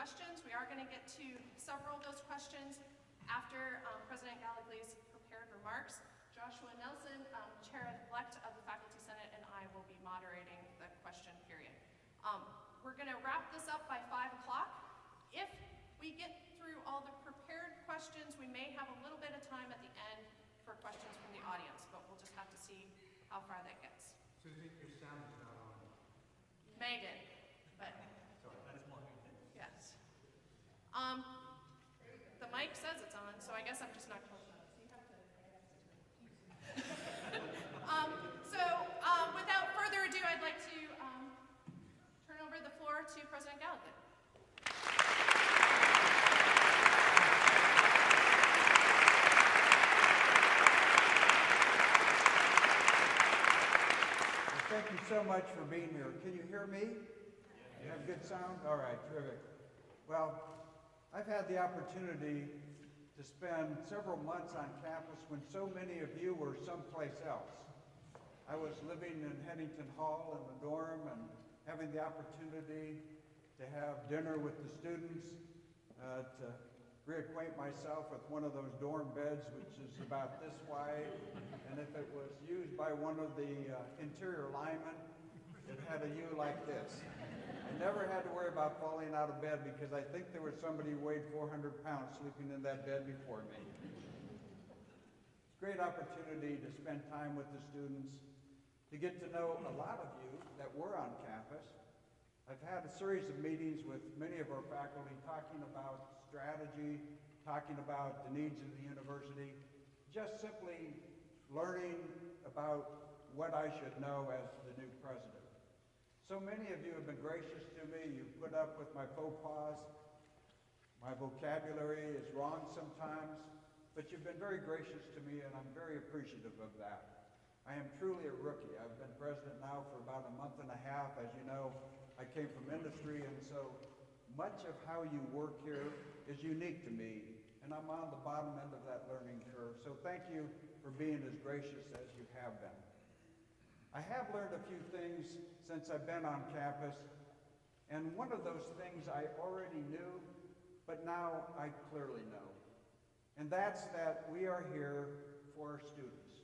questions. We are going to get to several of those questions after President Gallogly's prepared remarks. Joshua Nelson, Chair-elect of the Faculty Senate, and I will be moderating the question period. We're going to wrap this up by 5 o'clock. If we get through all the prepared questions, we may have a little bit of time at the end for questions from the audience, but we'll just have to see how far that gets. Susie, your sound is not on. Megan, but Sorry, that's more. yes. The mic says it's on, so I guess I'm just not close enough. So you have to. Without further ado, I'd like to turn over the floor to President Gallogly. Thank you so much for being here. Can you hear me? You have good sound? All right, terrific. Well, I've had the opportunity to spend several months on campus when so many of you were someplace else. I was living in Headington Hall in the dorm and having the opportunity to have dinner with the students, to reacquaint myself with one of those dorm beds, which is about this wide, and if it was used by one of the interior linemen, it had a U like this. I never had to worry about falling out of bed because I think there was somebody who weighed 400 pounds sleeping in that bed before me. It's a great opportunity to spend time with the students, to get to know a lot of you that were on campus. I've had a series of meetings with many of our faculty talking about strategy, talking about the needs of the university, just simply learning about what I should know as the new president. So many of you have been gracious to me. You've put up with my faux pas. My vocabulary is wrong sometimes, but you've been very gracious to me, and I'm very appreciative of that. I am truly a rookie. I've been president now for about a month and a half. As you know, I came from industry, and so much of how you work here is unique to me, and I'm on the bottom end of that learning curve. So thank you for being as gracious as you have been. I have learned a few things since I've been on campus, and one of those things I already knew, but now I clearly know. And that's that we are here for our students.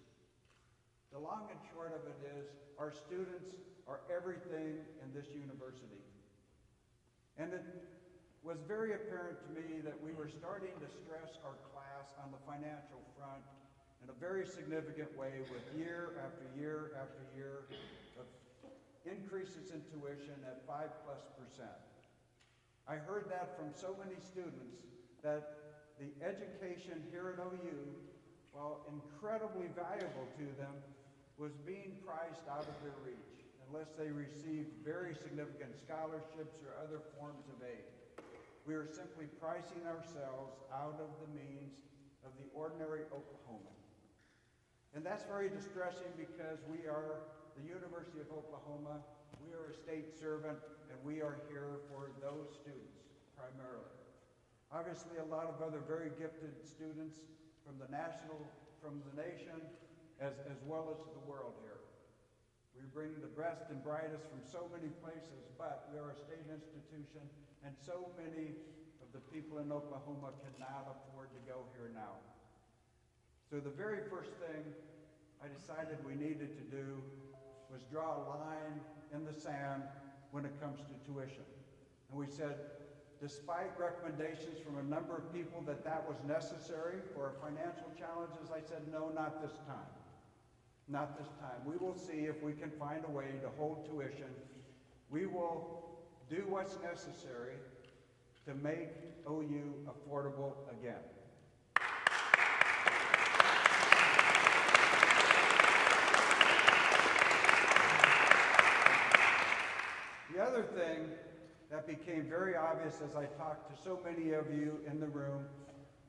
The long and short of it is, our students are everything in this university. And it was very apparent to me that we were starting to stress our class on the financial front in a very significant way, with year after year after year of increases in tuition at 5+%. I heard that from so many students that the education here at OU, while incredibly valuable to them, was being priced out of their reach unless they received very significant scholarships or other forms of aid. We are simply pricing ourselves out of the means of the ordinary Oklahoman. And that's very distressing because we are the University of Oklahoma, we are a state servant, and we are here for those students primarily. Obviously, a lot of other very gifted students from the nation, as well as the world here. We bring the best and brightest from so many places, but we are a state institution, and so many of the people in Oklahoma cannot afford to go here now. So the very first thing I decided we needed to do was draw a line in the sand when it comes to tuition. And we said, despite recommendations from a number of people that was necessary for our financial challenges, I said, no, not this time. Not this time. We will see if we can find a way to hold tuition. We will do what's necessary to make OU affordable again. The other thing that became very obvious as I talked to so many of you in the room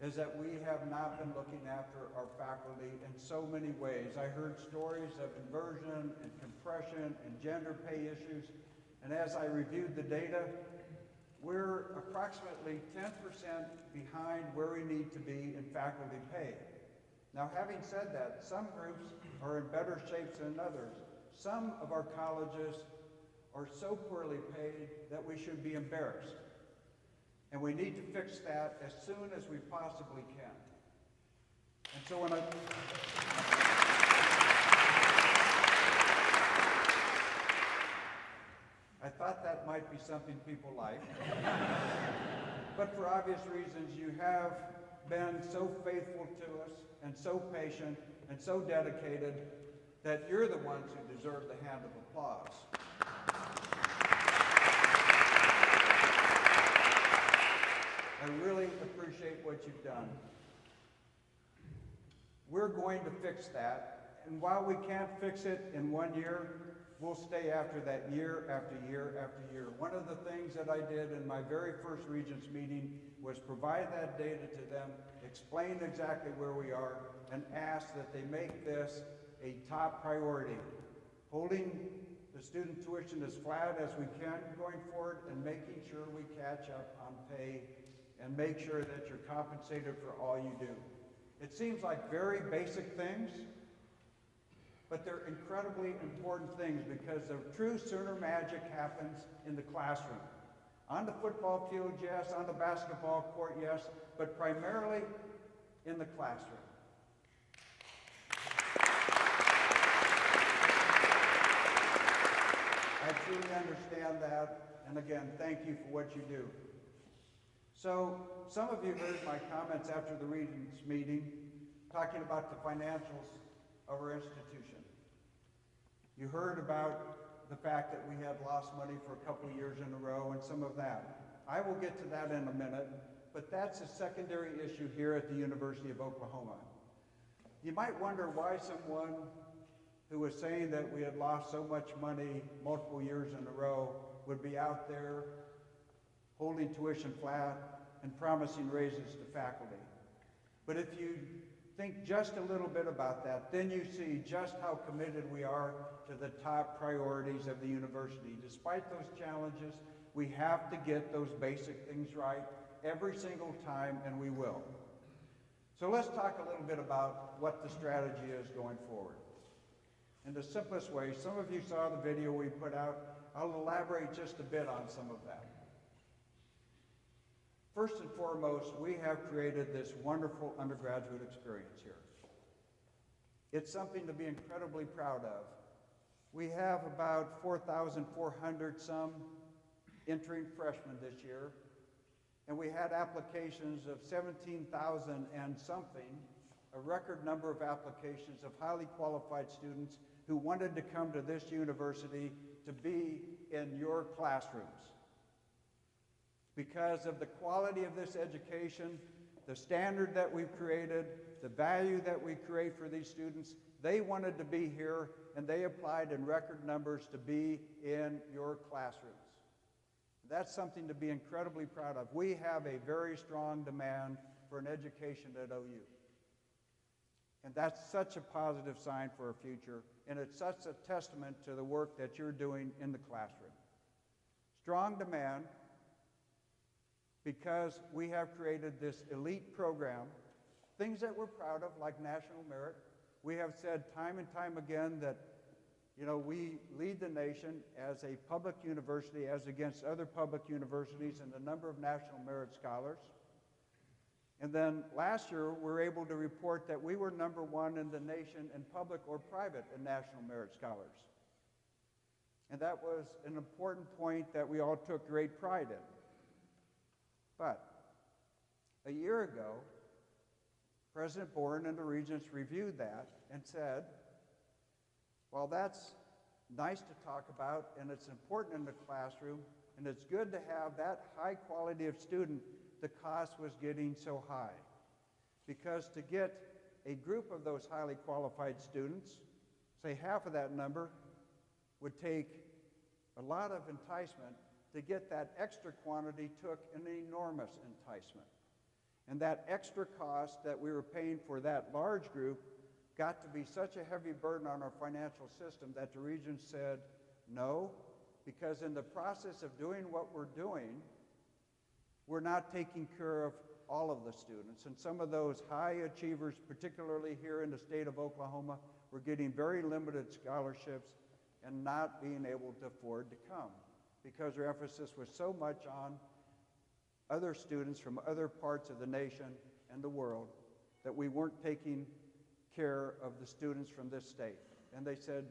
is that we have not been looking after our faculty in so many ways. I heard stories of inversion and compression and gender pay issues, and as I reviewed the data, we're approximately 10% behind where we need to be in faculty pay. Now, having said that, some groups are in better shape than others. Some of our colleges are so poorly paid that we should be embarrassed. And we need to fix that as soon as we possibly can. And so when I thought that might be something people like. But for obvious reasons, you have been so faithful to us and so patient and so dedicated that you're the ones who deserve the hand of applause. I really appreciate what you've done. We're going to fix that, and while we can't fix it in 1 year, we'll stay after that year after year after year. One of the things that I did in my very first Regents meeting was provide that data to them, explain exactly where we are, and ask that they make this a top priority. Holding the student tuition as flat as we can going forward and making sure we catch up on pay and make sure that you're compensated for all you do. It seems like very basic things, but they're incredibly important things because the true Sooner magic happens in the classroom. On the football field, yes. On the basketball court, yes. But primarily in the classroom. I truly understand that, and again, thank you for what you do. So, some of you heard my comments after the Regents meeting talking about the financials of our institution. You heard about the fact that we had lost money for a couple of years in a row and some of that. I will get to that in a minute, but that's a secondary issue here at the University of Oklahoma. You might wonder why someone who was saying that we had lost so much money multiple years in a row would be out there holding tuition flat and promising raises to faculty. But if you think just a little bit about that, then you see just how committed we are to the top priorities of the university. Despite those challenges, we have to get those basic things right every single time, and we will. So let's talk a little bit about what the strategy is going forward. In the simplest way, some of you saw the video we put out. I'll elaborate just a bit on some of that. First and foremost, we have created this wonderful undergraduate experience here. It's something to be incredibly proud of. We have about 4,400 some entering freshmen this year, and we had applications of 17,000 and something, a record number of applications of highly qualified students who wanted to come to this university to be in your classrooms. Because of the quality of this education, the standard that we've created, the value that we create for these students, they wanted to be here and they applied in record numbers to be in your classrooms. That's something to be incredibly proud of. We have a very strong demand for an education at OU. And that's such a positive sign for our future, and it's such a testament to the work that you're doing in the classroom. Strong demand because we have created this elite program, things that we're proud of, like national merit. We have said time and time again that, we lead the nation as a public university as against other public universities in the number of national merit scholars. And then last year, we were able to report that we were number one in the nation in public or private in national merit scholars. And that was an important point that we all took great pride in. But a year ago, President Boren and the Regents reviewed that and said, well, that's nice to talk about, and it's important in the classroom, and it's good to have that high quality of student. The cost was getting so high. Because to get a group of those highly qualified students, say half of that number, would take a lot of enticement. To get that extra quantity took an enormous enticement. And that extra cost that we were paying for that large group got to be such a heavy burden on our financial system that the Regents said, no, because in the process of doing what we're doing, we're not taking care of all of the students. And some of those high achievers, particularly here in the state of Oklahoma, were getting very limited scholarships and not being able to afford to come because our emphasis was so much on other students from other parts of the nation and the world that we weren't taking care of the students from this state. And they said,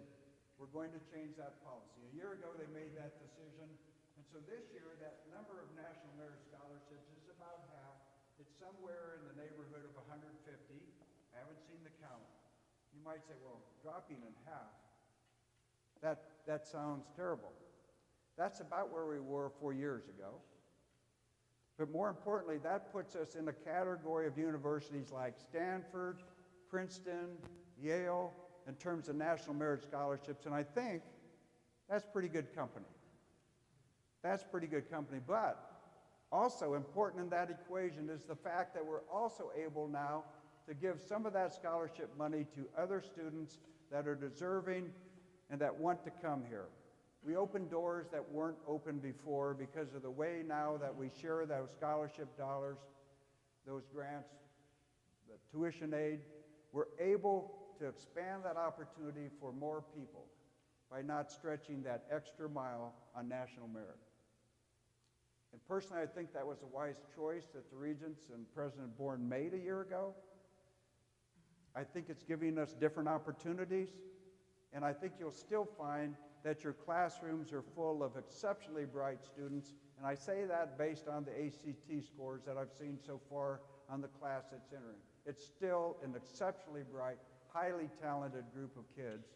we're going to change that policy. A year ago, they made that decision. And so this year, that number of National Merit Scholarships is about half. It's somewhere in the neighborhood of 150. I haven't seen the count. You might say, well, dropping in half, that sounds terrible. That's about where we were 4 years ago. But more importantly, that puts us in a category of universities like Stanford, Princeton, Yale, in terms of National Merit Scholarships, and I think that's pretty good company. That's pretty good company, but also important in that equation is the fact that we're also able now to give some of that scholarship money to other students that are deserving and that want to come here. We open doors that weren't open before because of the way now that we share those scholarship dollars, those grants, the tuition aid. We're able to expand that opportunity for more people by not stretching that extra mile on national merit. And personally, I think that was a wise choice that the Regents and President Bourne made a year ago. I think it's giving us different opportunities, and I think you'll still find that your classrooms are full of exceptionally bright students, and I say that based on the ACT scores that I've seen so far on the class that's entering. It's still an exceptionally bright, highly talented group of kids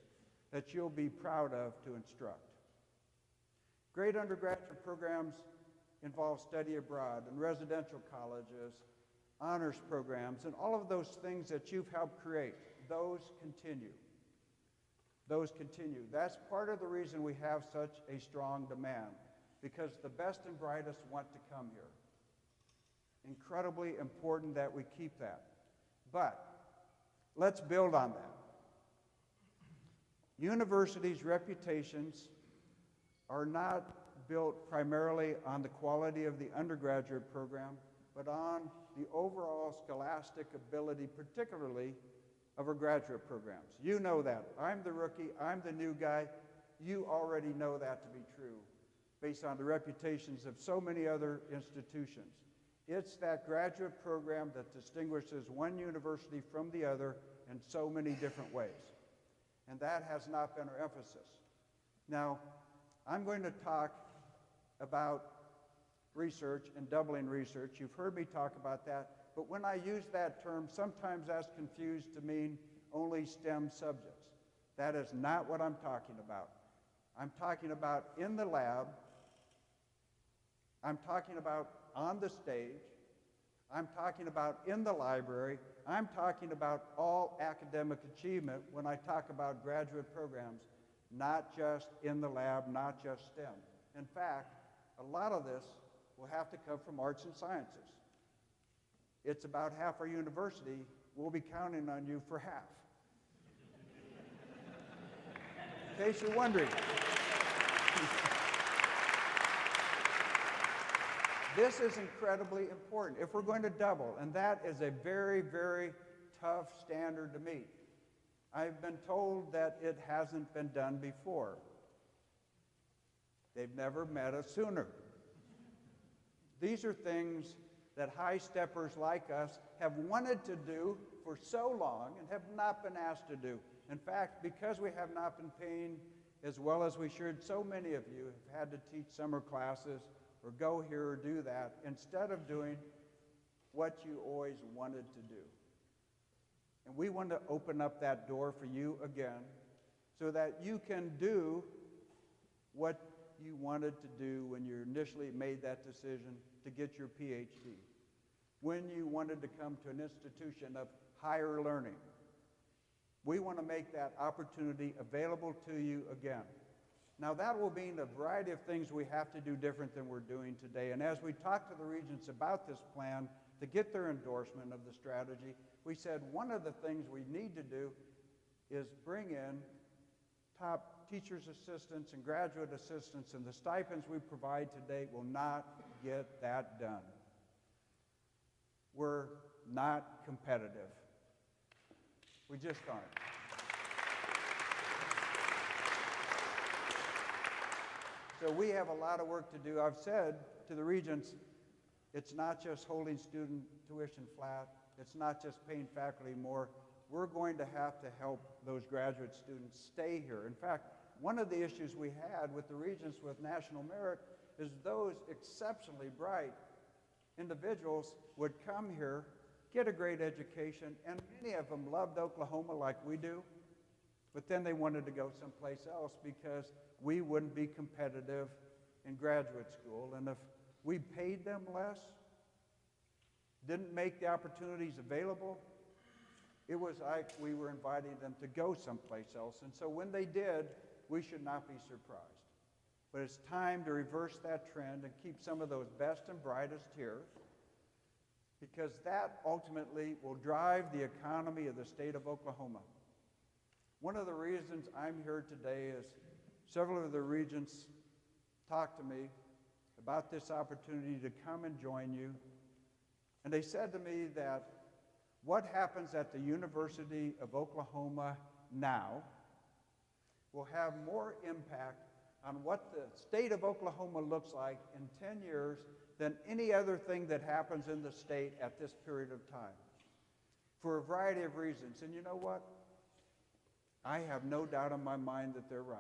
that you'll be proud of to instruct. Great undergraduate programs involve study abroad and residential colleges, honors programs, and all of those things that you've helped create. Those continue. Those continue. That's part of the reason we have such a strong demand, because the best and brightest want to come here. Incredibly important that we keep that. But let's build on that. Universities' reputations are not built primarily on the quality of the undergraduate program, but on the overall scholastic ability, particularly of our graduate programs. You know that. I'm the rookie. I'm the new guy. You already know that to be true based on the reputations of so many other institutions. It's that graduate program that distinguishes one university from the other in so many different ways. And that has not been our emphasis. Now, I'm going to talk about research and doubling research. You've heard me talk about that. But when I use that term, sometimes that's confused to mean only STEM subjects. That is not what I'm talking about. I'm talking about in the lab. I'm talking about on the stage. I'm talking about in the library. I'm talking about all academic achievement when I talk about graduate programs, not just in the lab, not just STEM. In fact, a lot of this will have to come from arts and sciences. It's about half our university. We'll be counting on you for half. In case you're wondering. This is incredibly important if we're going to double, and that is a very, very tough standard to meet. I've been told that it hasn't been done before. They've never met us sooner. These are things that high steppers like us have wanted to do for so long and have not been asked to do. In fact, because we have not been paying as well as we should, so many of you have had to teach summer classes or go here or do that instead of doing what you always wanted to do. And we want to open up that door for you again so that you can do what you wanted to do when you initially made that decision to get your PhD, when you wanted to come to an institution of higher learning. We want to make that opportunity available to you again. Now, that will mean a variety of things we have to do different than we're doing today. And as we talked to the Regents about this plan to get their endorsement of the strategy, we said one of the things we need to do is bring in top teachers' assistants and graduate assistants, and the stipends we provide today will not get that done. We're not competitive. We just aren't. So we have a lot of work to do. I've said to the Regents, It's not just holding student tuition flat. It's not just paying faculty more. We're going to have to help those graduate students stay here. In fact, one of the issues we had with the Regents with national merit is those exceptionally bright individuals would come here, get a great education, and many of them loved Oklahoma like we do, but then they wanted to go someplace else because we wouldn't be competitive in graduate school. And if we paid them less, didn't make the opportunities available, it was like we were inviting them to go someplace else. And so when they did, we should not be surprised. But it's time to reverse that trend and keep some of those best and brightest here, because that ultimately will drive the economy of the state of Oklahoma. One of the reasons I'm here today is several of the regents talked to me about this opportunity to come and join you. And they said to me that what happens at the University of Oklahoma now will have more impact on what the state of Oklahoma looks like in 10 years than any other thing that happens in the state at this period of time, for a variety of reasons. And you know what? I have no doubt in my mind that they're right.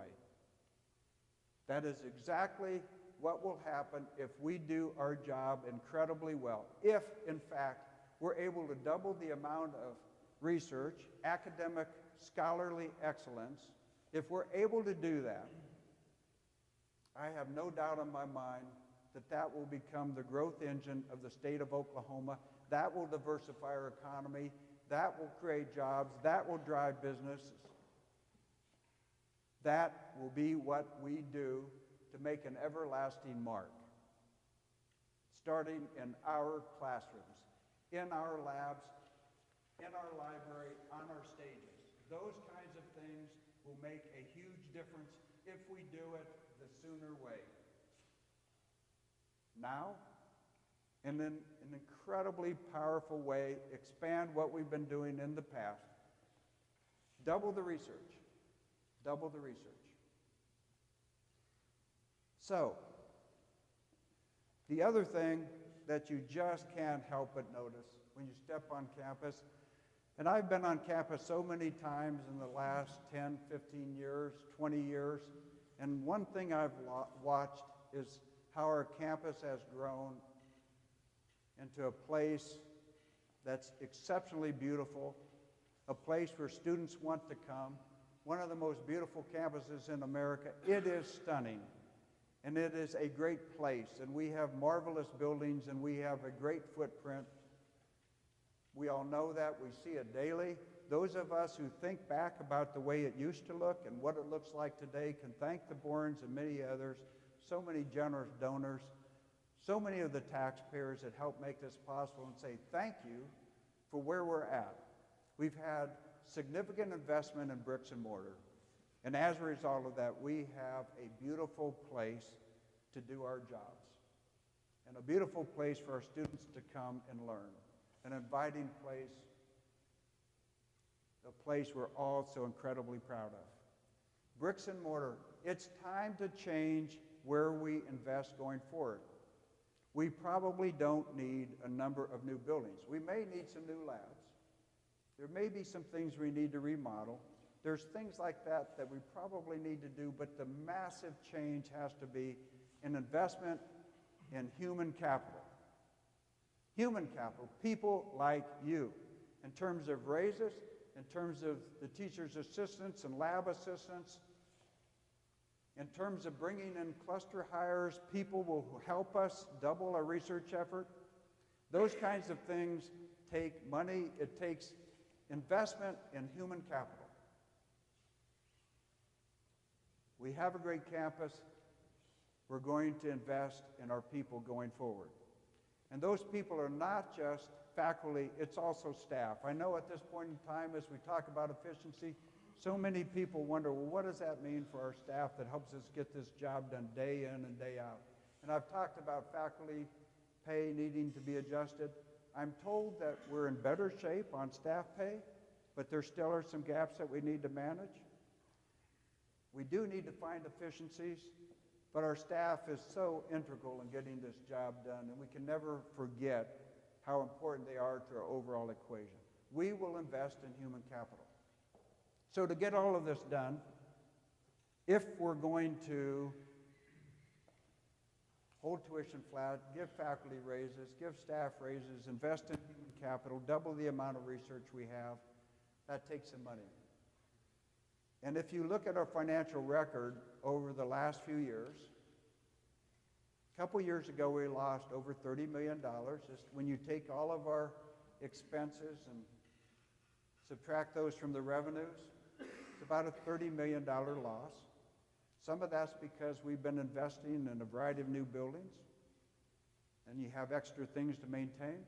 That is exactly what will happen if we do our job incredibly well. If, in fact, we're able to double the amount of research, academic, scholarly excellence, if we're able to do that, I have no doubt in my mind that that will become the growth engine of the state of Oklahoma. That will diversify our economy. That will create jobs. That will drive businesses. That will be what we do to make an everlasting mark, starting in our classrooms, in our labs, in our library, on our stages. Those kinds of things will make a huge difference if we do it the sooner way. Now, in an incredibly powerful way, expand what we've been doing in the past. Double the research. Double the research. So, the other thing that you just can't help but notice when you step on campus, and I've been on campus so many times in the last 10, 15 years, 20 years, and one thing I've watched is how our campus has grown into a place that's exceptionally beautiful, a place where students want to come, one of the most beautiful campuses in America. It is stunning, and it is a great place, and we have marvelous buildings, and we have a great footprint. We all know that. We see it daily. Those of us who think back about the way it used to look and what it looks like today can thank the Bournes and many others, so many generous donors, so many of the taxpayers that help make this possible, and say thank you for where we're at. We've had significant investment in bricks and mortar, and as a result of that, we have a beautiful place to do our jobs, and a beautiful place for our students to come and learn, an inviting place, a place we're all so incredibly proud of. Bricks and mortar, it's time to change where we invest going forward. We probably don't need a number of new buildings. We may need some new labs. There may be some things we need to remodel. There's things like that that we probably need to do, but the massive change has to be an investment in human capital. Human capital, people like you, in terms of raises, in terms of the teacher's assistants and lab assistants, in terms of bringing in cluster hires, people will help us double our research effort. Those kinds of things take money. It takes investment in human capital. We have a great campus. We're going to invest in our people going forward. And those people are not just faculty, it's also staff. I know at this point in time, as we talk about efficiency, so many people wonder, well, what does that mean for our staff that helps us get this job done day in and day out? And I've talked about faculty pay needing to be adjusted. I'm told that we're in better shape on staff pay, but there still are some gaps that we need to manage. We do need to find efficiencies, But our staff is so integral in getting this job done, and we can never forget how important they are to our overall equation. We will invest in human capital. So to get all of this done, if we're going to hold tuition flat, give faculty raises, give staff raises, invest in human capital, double the amount of research we have, that takes some money. And if you look at our financial record over the last few years, a couple years ago we lost over $30 million. Just when you take all of our expenses and subtract those from the revenues, it's about a $30 million loss. Some of that's because we've been investing in a variety of new buildings, and you have extra things to maintain.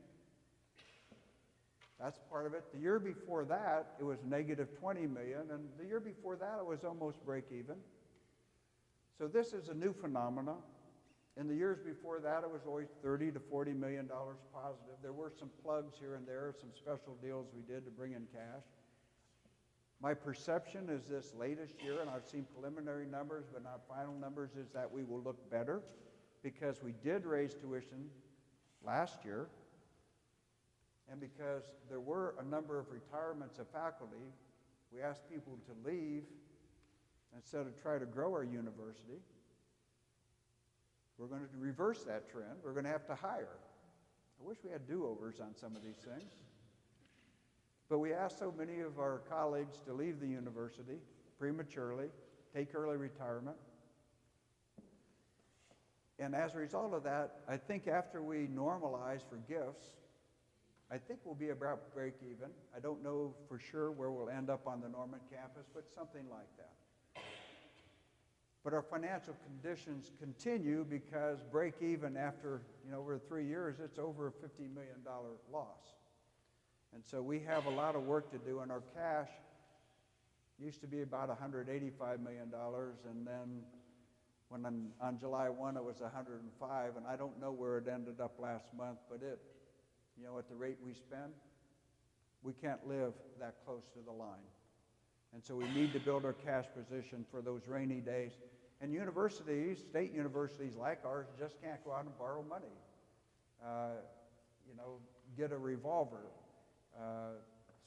That's part of it. The year before that, it was negative $20 million, and the year before that, it was almost break even. So this is a new phenomenon. In the years before that, it was always $30 to $40 million positive. There were some plugs here and there, some special deals we did to bring in cash. My perception is this latest year, and I've seen preliminary numbers, but not final numbers, is that we will look better because we did raise tuition last year, and because there were a number of retirements of faculty, we asked people to leave instead of try to grow our university. We're going to reverse that trend. We're going to have to hire. I wish we had do-overs on some of these things. But we asked so many of our colleagues to leave the university prematurely, take early retirement. And as a result of that, I think after we normalize for gifts, I think we'll be about break even. I don't know for sure where we'll end up on the Norman campus, but something like that. But our financial conditions continue because break even after, over 3 years, it's over a $50 million loss. And so we have a lot of work to do, and our cash used to be about $185 million, and then when on July 1 it was 105, and I don't know where it ended up last month, but at the rate we spend, we can't live that close to the line. And so we need to build our cash position for those rainy days. And universities, state universities like ours, just can't go out and borrow money. Get a revolver.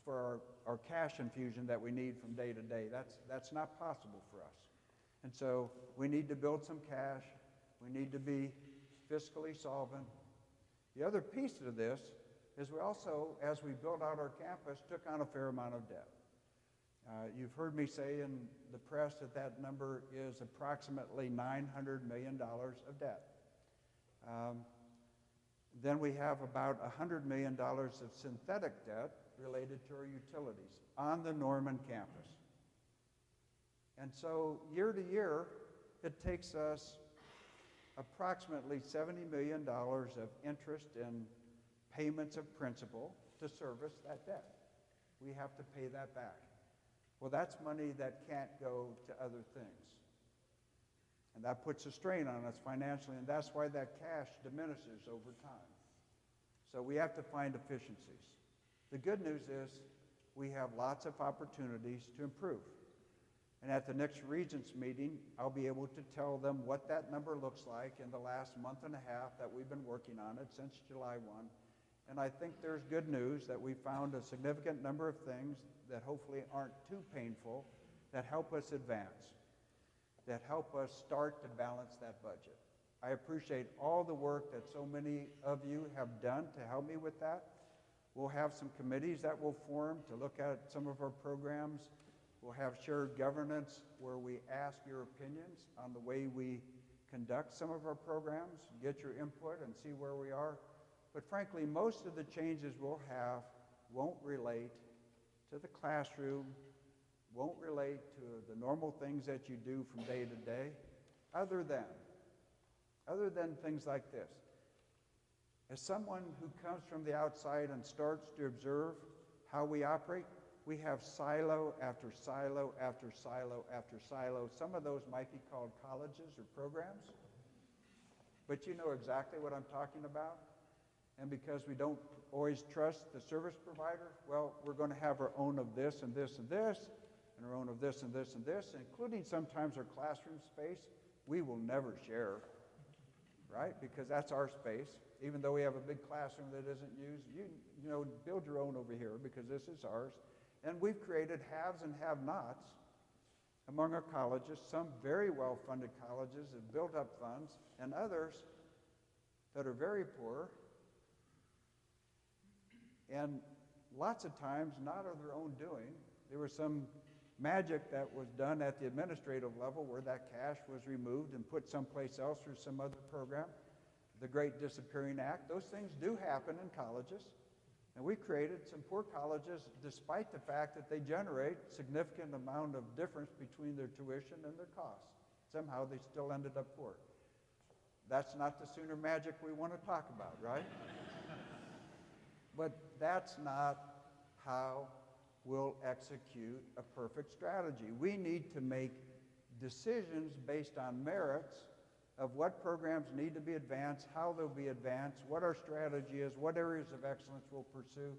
For our cash infusion that we need from day to day. That's not possible for us. And so we need to build some cash. We need to be fiscally solvent. The other piece of this is we also, as we built out our campus, took on a fair amount of debt. You've heard me say in the press that number is approximately $900 million of debt. Then we have about $100 million of synthetic debt related to our utilities on the Norman campus. And so year to year, it takes us approximately $70 million of interest in payments of principal to service that debt. We have to pay that back. Well, that's money that can't go to other things. And that puts a strain on us financially, and that's why that cash diminishes over time. So we have to find efficiencies. The good news is we have lots of opportunities to improve. And at the next Regents meeting, I'll be able to tell them what that number looks like in the last month and a half that we've been working on it since July 1. And I think there's good news that we found a significant number of things that hopefully aren't too painful that help us advance, that help us start to balance that budget. I appreciate all the work that so many of you have done to help me with that. We'll have some committees that will form to look at some of our programs. We'll have shared governance where we ask your opinions on the way we conduct some of our programs, get your input and see where we are. But frankly, most of the changes we'll have won't relate to the classroom, won't relate to the normal things that you do from day to day, other than things like this. As someone who comes from the outside and starts to observe how we operate, we have silo after silo after silo after silo. Some of those might be called colleges or programs, but you know exactly what I'm talking about. And because we don't always trust the service provider, well, we're going to have our own of this and this and this, and our own of this and this and this, including sometimes our classroom space we will never share, right? Because that's our space. Even though we have a big classroom that isn't used, you know, build your own over here because this is ours. And we've created haves and have-nots among our colleges, some very well-funded colleges have built up funds, and others that are very poor, and lots of times not of their own doing. There was some magic that was done at the administrative level where that cash was removed and put someplace else through some other program. The Great Disappearing Act. Those things do happen in colleges. And we created some poor colleges despite the fact that they generate significant amount of difference between their tuition and their costs. Somehow they still ended up poor. That's not the Sooner magic we want to talk about, right? But that's not how we'll execute a perfect strategy. We need to make decisions based on merits of what programs need to be advanced, how they'll be advanced, what our strategy is, what areas of excellence we'll pursue,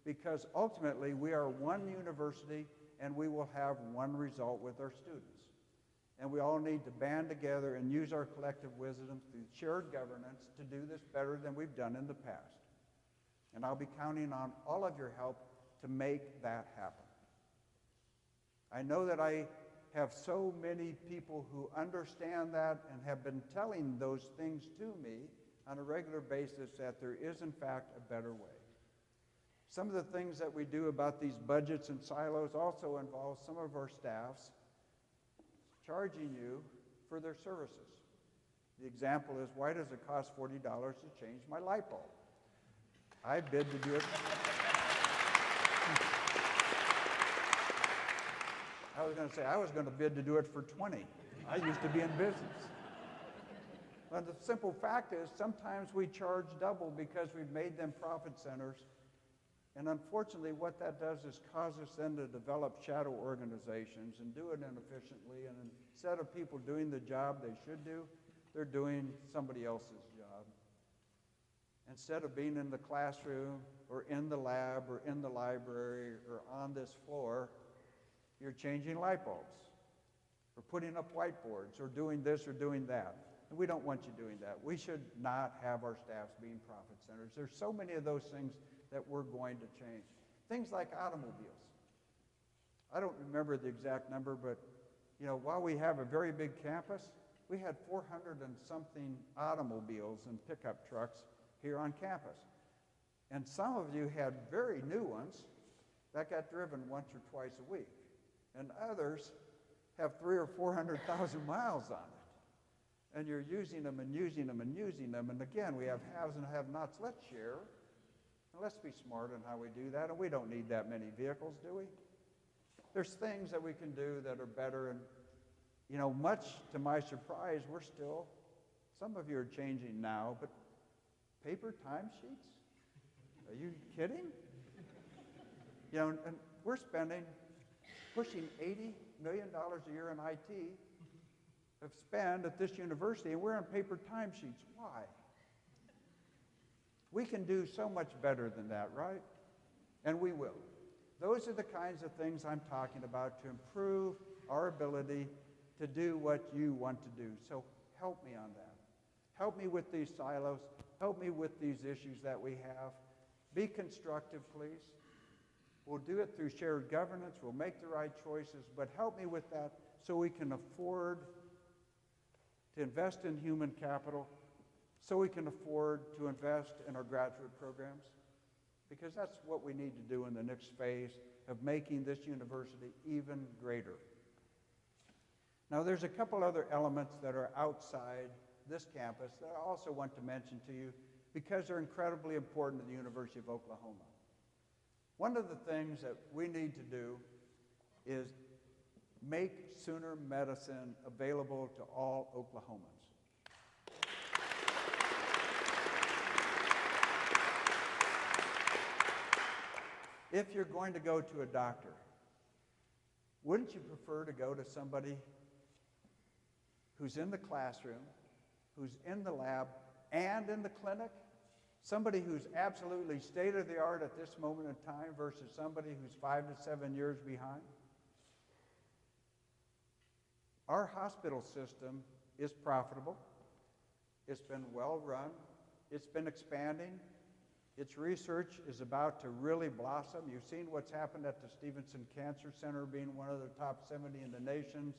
because ultimately we are one university and we will have one result with our students. And we all need to band together and use our collective wisdom through shared governance to do this better than we've done in the past. And I'll be counting on all of your help to make that happen. I know that I have so many people who understand that and have been telling those things to me on a regular basis that there is, in fact, a better way. Some of the things that we do about these budgets and silos also involve some of our staffs charging you for their services. The example is, why does it cost $40 to change my light bulb? I bid to do it. I was going to say, I was going to bid to do it for 20. I used to be in business. But the simple fact is, sometimes we charge double because we've made them profit centers. And unfortunately, what that does is cause us then to develop shadow organizations and do it inefficiently. And instead of people doing the job they should do, they're doing somebody else's job. Instead of being in the classroom or in the lab or in the library or on this floor, you're changing light bulbs or putting up whiteboards or doing this or doing that. And we don't want you doing that. We should not have our staffs being profit centers. There's so many of those things that we're going to change. Things like automobiles. I don't remember the exact number, but you know, while we have a very big campus, we had 400 and something automobiles and pickup trucks here on campus. And some of you had very new ones that got driven once or twice a week. And others have 300,000 or 400,000 miles on it. And you're using them and using them and using them. And again, we have haves and have-nots. Let's share. And let's be smart in how we do that. And we don't need that many vehicles, do we? There's things that we can do that are better. And, you know, much to my surprise, we're still, some of you are changing now, but paper timesheets? Are you kidding? You know, and we're pushing $80 million a year in IT of spend at this university, and we're on paper timesheets. Why? We can do so much better than that, right? And we will. Those are the kinds of things I'm talking about to improve our ability to do what you want to do. So help me on that. Help me with these silos. Help me with these issues that we have. Be constructive, please. We'll do it through shared governance. We'll make the right choices, but help me with that so we can afford to invest in human capital, so we can afford to invest in our graduate programs, because that's what we need to do in the next phase of making this university even greater. Now, there's a couple other elements that are outside this campus that I also want to mention to you because they're incredibly important to the University of Oklahoma. One of the things that we need to do is make Sooner medicine available to all Oklahomans. If you're going to go to a doctor, wouldn't you prefer to go to somebody who's in the classroom, who's in the lab, and in the clinic? Somebody who's absolutely state-of-the-art at this moment in time versus somebody who's 5 to 7 years behind? Our hospital system is profitable. It's been well run. It's been expanding. Its research is about to really blossom. You've seen what's happened at the Stevenson Cancer Center, being one of the top 70 in the nation's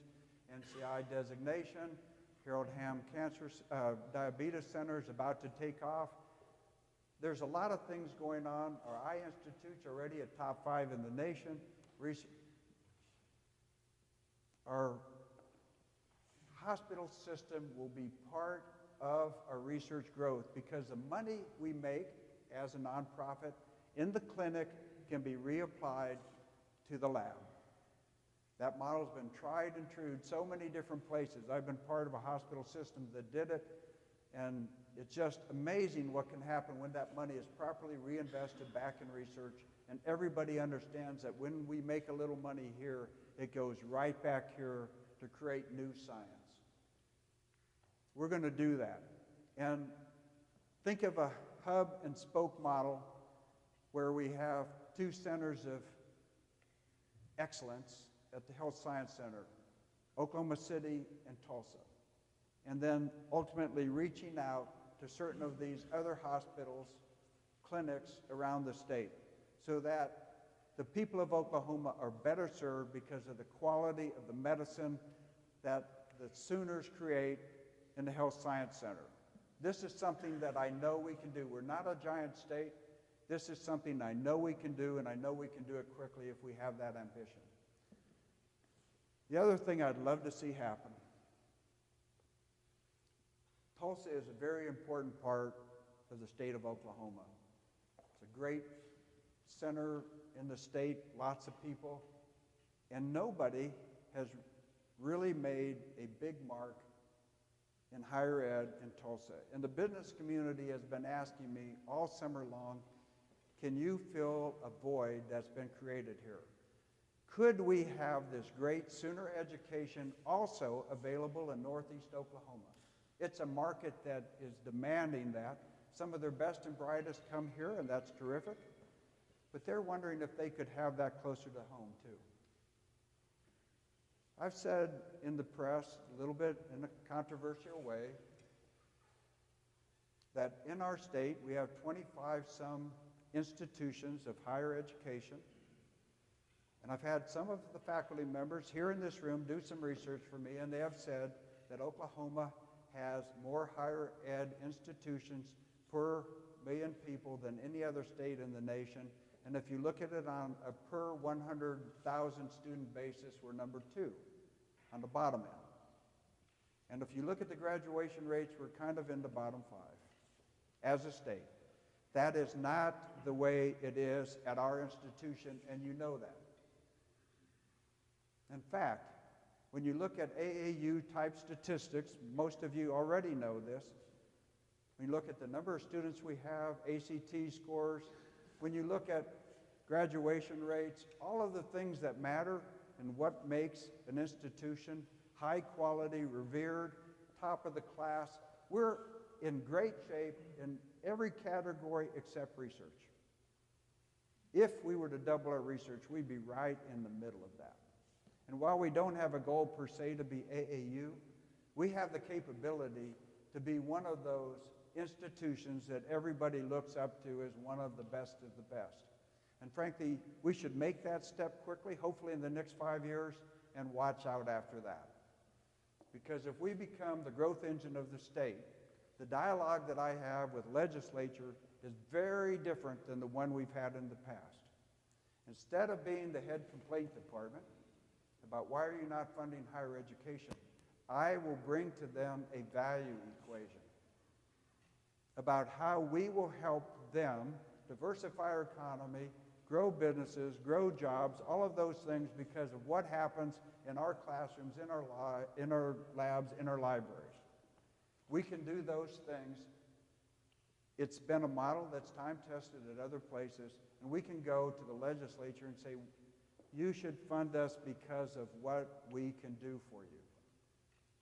NCI designation. Harold Ham Diabetes Center is about to take off. There's a lot of things going on. Our eye institute's already a top 5 in the nation. Our hospital system will be part of our research growth because the money we make as a nonprofit in the clinic can be reapplied to the lab. That model's been tried and true so many different places. I've been part of a hospital system that did it, and it's just amazing what can happen when that money is properly reinvested back in research, and everybody understands that when we make a little money here, it goes right back here to create new science. We're going to do that. And think of a hub and spoke model where we have 2 centers of excellence at the Health Science Center, Oklahoma City and Tulsa. And then ultimately reaching out to certain of these other hospitals, clinics around the state, so that the people of Oklahoma are better served because of the quality of the medicine that the Sooners create in the Health Science Center. This is something that I know we can do. We're not a giant state. This is something I know we can do, and I know we can do it quickly if we have that ambition. The other thing I'd love to see happen, Tulsa is a very important part of the state of Oklahoma. It's a great center in the state, lots of people, and nobody has really made a big mark in higher ed in Tulsa. And the business community has been asking me all summer long, can you fill a void that's been created here? Could we have this great Sooner education also available in Northeast Oklahoma? It's a market that is demanding that. Some of their best and brightest come here, and that's terrific. But they're wondering if they could have that closer to home, too. I've said in the press, a little bit in a controversial way, that in our state we have 25-some institutions of higher education. And I've had some of the faculty members here in this room do some research for me, and they have said that Oklahoma has more higher ed institutions per million people than any other state in the nation. And if you look at it on a per 100,000 student basis, we're number 2 on the bottom end. And if you look at the graduation rates, we're kind of in the bottom 5 as a state. That is not the way it is at our institution, and you know that. In fact, when you look at AAU-type statistics, most of you already know this, when you look at the number of students we have, ACT scores, when you look at graduation rates, all of the things that matter and what makes an institution high quality, revered, top of the class, we're in great shape in every category except research. If we were to double our research, we'd be right in the middle of that. And while we don't have a goal per se to be AAU, we have the capability to be one of those institutions that everybody looks up to as one of the best of the best. And frankly, we should make that step quickly, hopefully in the next 5 years, and watch out after that. Because if we become the growth engine of the state, the dialogue that I have with legislature is very different than the one we've had in the past. Instead of being the head complaint department about why are you not funding higher education, I will bring to them a value equation about how we will help them diversify our economy, grow businesses, grow jobs, all of those things because of what happens in our classrooms, in our labs, in our libraries. We can do those things. It's been a model that's time-tested at other places, and we can go to the legislature and say, you should fund us because of what we can do for you.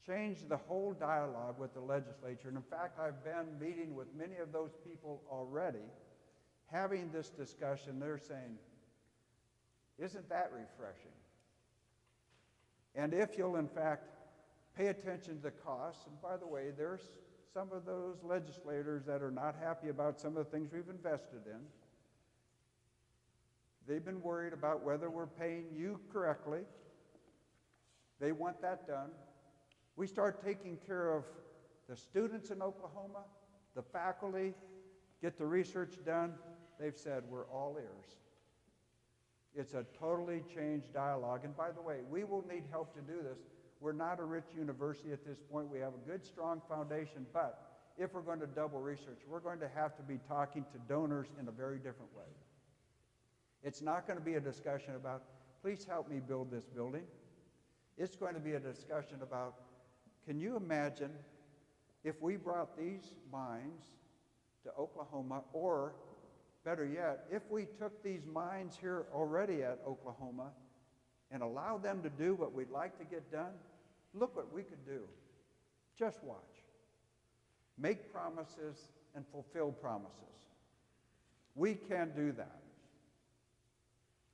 Change the whole dialogue with the legislature. And in fact, I've been meeting with many of those people already, having this discussion. They're saying, isn't that refreshing? And if you'll, in fact, pay attention to the costs. And by the way, there's some of those legislators that are not happy about some of the things we've invested in. They've been worried about whether we're paying you correctly. They want that done. We start taking care of the students in Oklahoma, the faculty, get the research done. They've said, we're all ears. It's a totally changed dialogue. And by the way, we will need help to do this. We're not a rich university at this point. We have a good, strong foundation. But if we're going to double research, we're going to have to be talking to donors in a very different way. It's not going to be a discussion about, please help me build this building. It's going to be a discussion about, can you imagine if we brought these mines to Oklahoma, or better yet, if we took these mines here already at Oklahoma and allowed them to do what we'd like to get done, look what we could do. Just watch. Make promises and fulfill promises. We can do that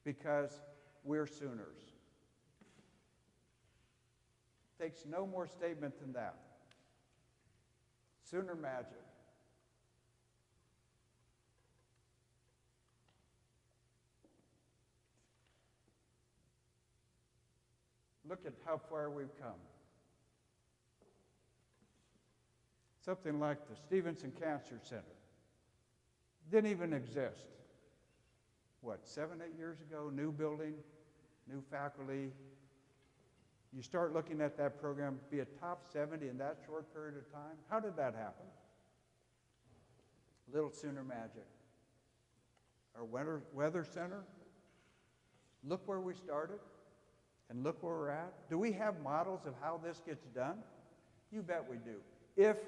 because we're Sooners. Takes no more statement than that. Sooner magic. Look at how far we've come. Something like the Stevenson Cancer Center didn't even exist. What, 7, 8 years ago? New building, new faculty. You start looking at that program, be a top 70 in that short period of time. How did that happen? Little Sooner magic. Our weather center, look where we started and look where we're at. Do we have models of how this gets done? You bet we do. If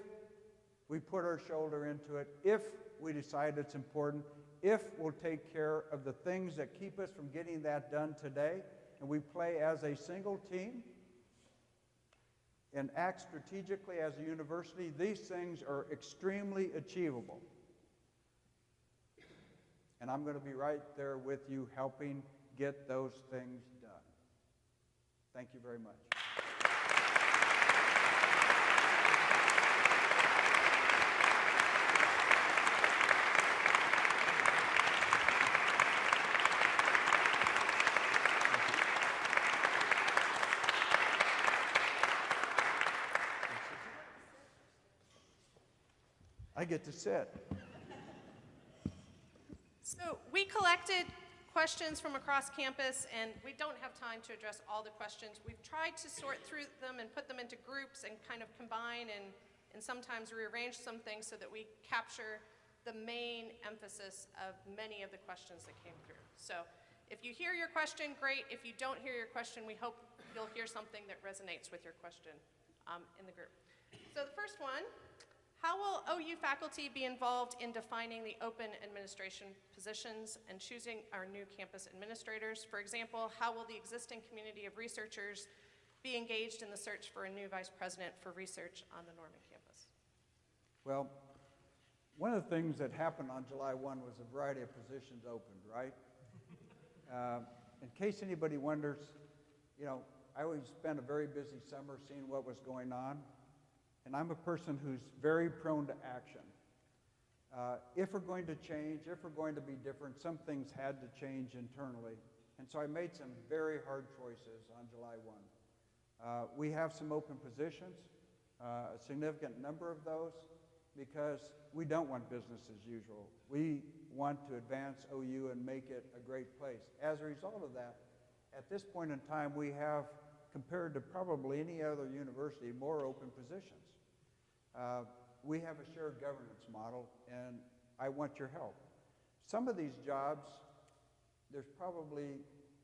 we put our shoulder into it, if we decide it's important, if we'll take care of the things that keep us from getting that done today, and we play as a single team and act strategically as a university, these things are extremely achievable. And I'm going to be right there with you helping get those things done. Thank you very much. I get to sit. So we collected questions from across campus, and we don't have time to address all the questions. We've tried to sort through them and put them into groups and kind of combine and sometimes rearrange some things so that we capture the main emphasis of many of the questions that came through. So if you hear your question, great. If you don't hear your question, we hope you'll hear something that resonates with your question in the group. So the first one, how will OU faculty be involved in defining the open administration positions and choosing our new campus administrators? For example, how will the existing community of researchers be engaged in the search for a new vice president for research on the Norman campus? Well, one of the things that happened on July 1 was a variety of positions opened, right? In case anybody wonders, I always spent a very busy summer seeing what was going on. And I'm a person who's very prone to action. If we're going to change, if we're going to be different, some things had to change internally. And so I made some very hard choices on July 1. We have some open positions, a significant number of those, because we don't want business as usual. We want to advance OU and make it a great place. As a result of that, at this point in time, we have, compared to probably any other university, more open positions. We have a shared governance model, and I want your help. Some of these jobs, there's probably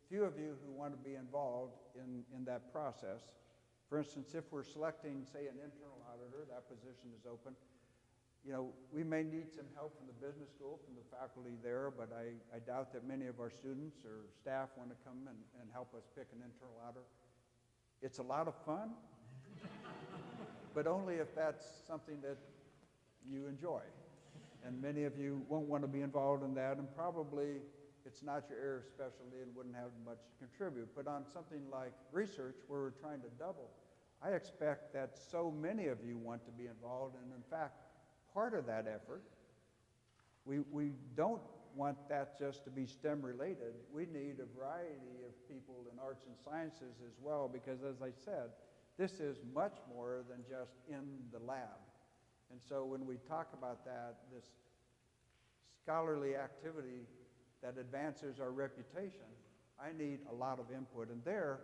few of you who want to be involved in that process. For instance, if we're selecting, say, an internal auditor, that position is open. We may need some help from the business school, from the faculty there, but I doubt that many of our students or staff want to come and help us pick an internal auditor. It's a lot of fun, but only if that's something that you enjoy. And many of you won't want to be involved in that, and probably it's not your area of specialty and wouldn't have much to contribute. But on something like research, where we're trying to double, I expect that so many of you want to be involved, and in fact, part of that effort, we don't want that just to be STEM related. We need a variety of people in arts and sciences as well, because as I said, this is much more than just in the lab. And so when we talk about that, this scholarly activity that advances our reputation, I need a lot of input. And there,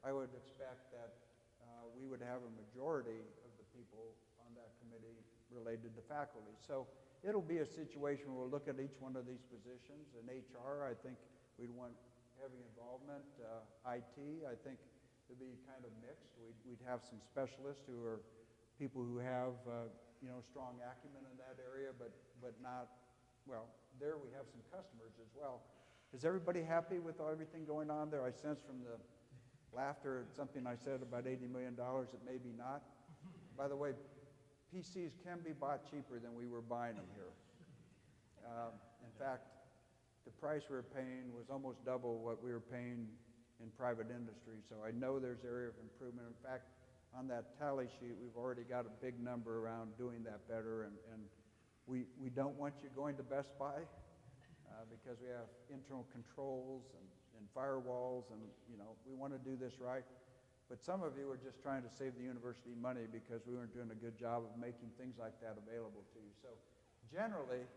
I would expect that we would have a majority of the people on that committee related to faculty. So it'll be a situation where we'll look at each one of these positions. In HR, I think we'd want heavy involvement. IT, I think it'd be kind of mixed. We'd have some specialists who are people who have strong acumen in that area, but not, well, there we have some customers as well. Is everybody happy with everything going on there? I sense from the laughter at something I said about $80 million that maybe not. By the way, PCs can be bought cheaper than we were buying them here. In fact, the price we were paying was almost double what we were paying in private industry. So I know there's area of improvement. In fact, on that tally sheet, we've already got a big number around doing that better. And we don't want you going to Best Buy because we have internal controls and firewalls, and we want to do this right. But some of you are just trying to save the university money because we weren't doing a good job of making things like that available to you. So generally,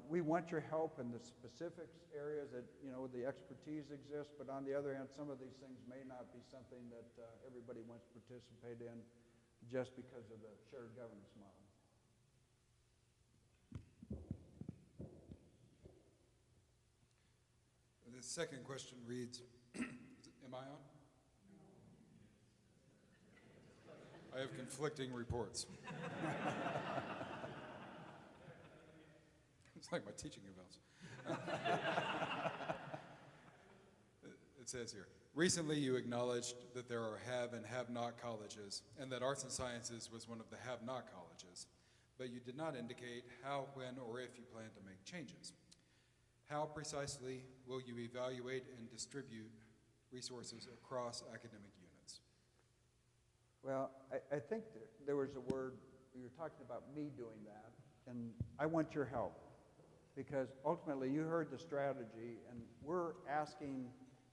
we want your help in the specifics areas that, the expertise exists, but on the other hand, some of these things may not be something that everybody wants to participate in just because of the shared governance model. The second question reads, am I on? I have conflicting reports. It's like my teaching evals. It says here, recently you acknowledged that there are have and have-not colleges, and that arts and sciences was one of the have-not colleges, but you did not indicate how, when, or if you plan to make changes. How precisely will you evaluate and distribute resources across academic units? Well, I think there was a word, you were talking about me doing that, and I want your help, because ultimately you heard the strategy, and we're asking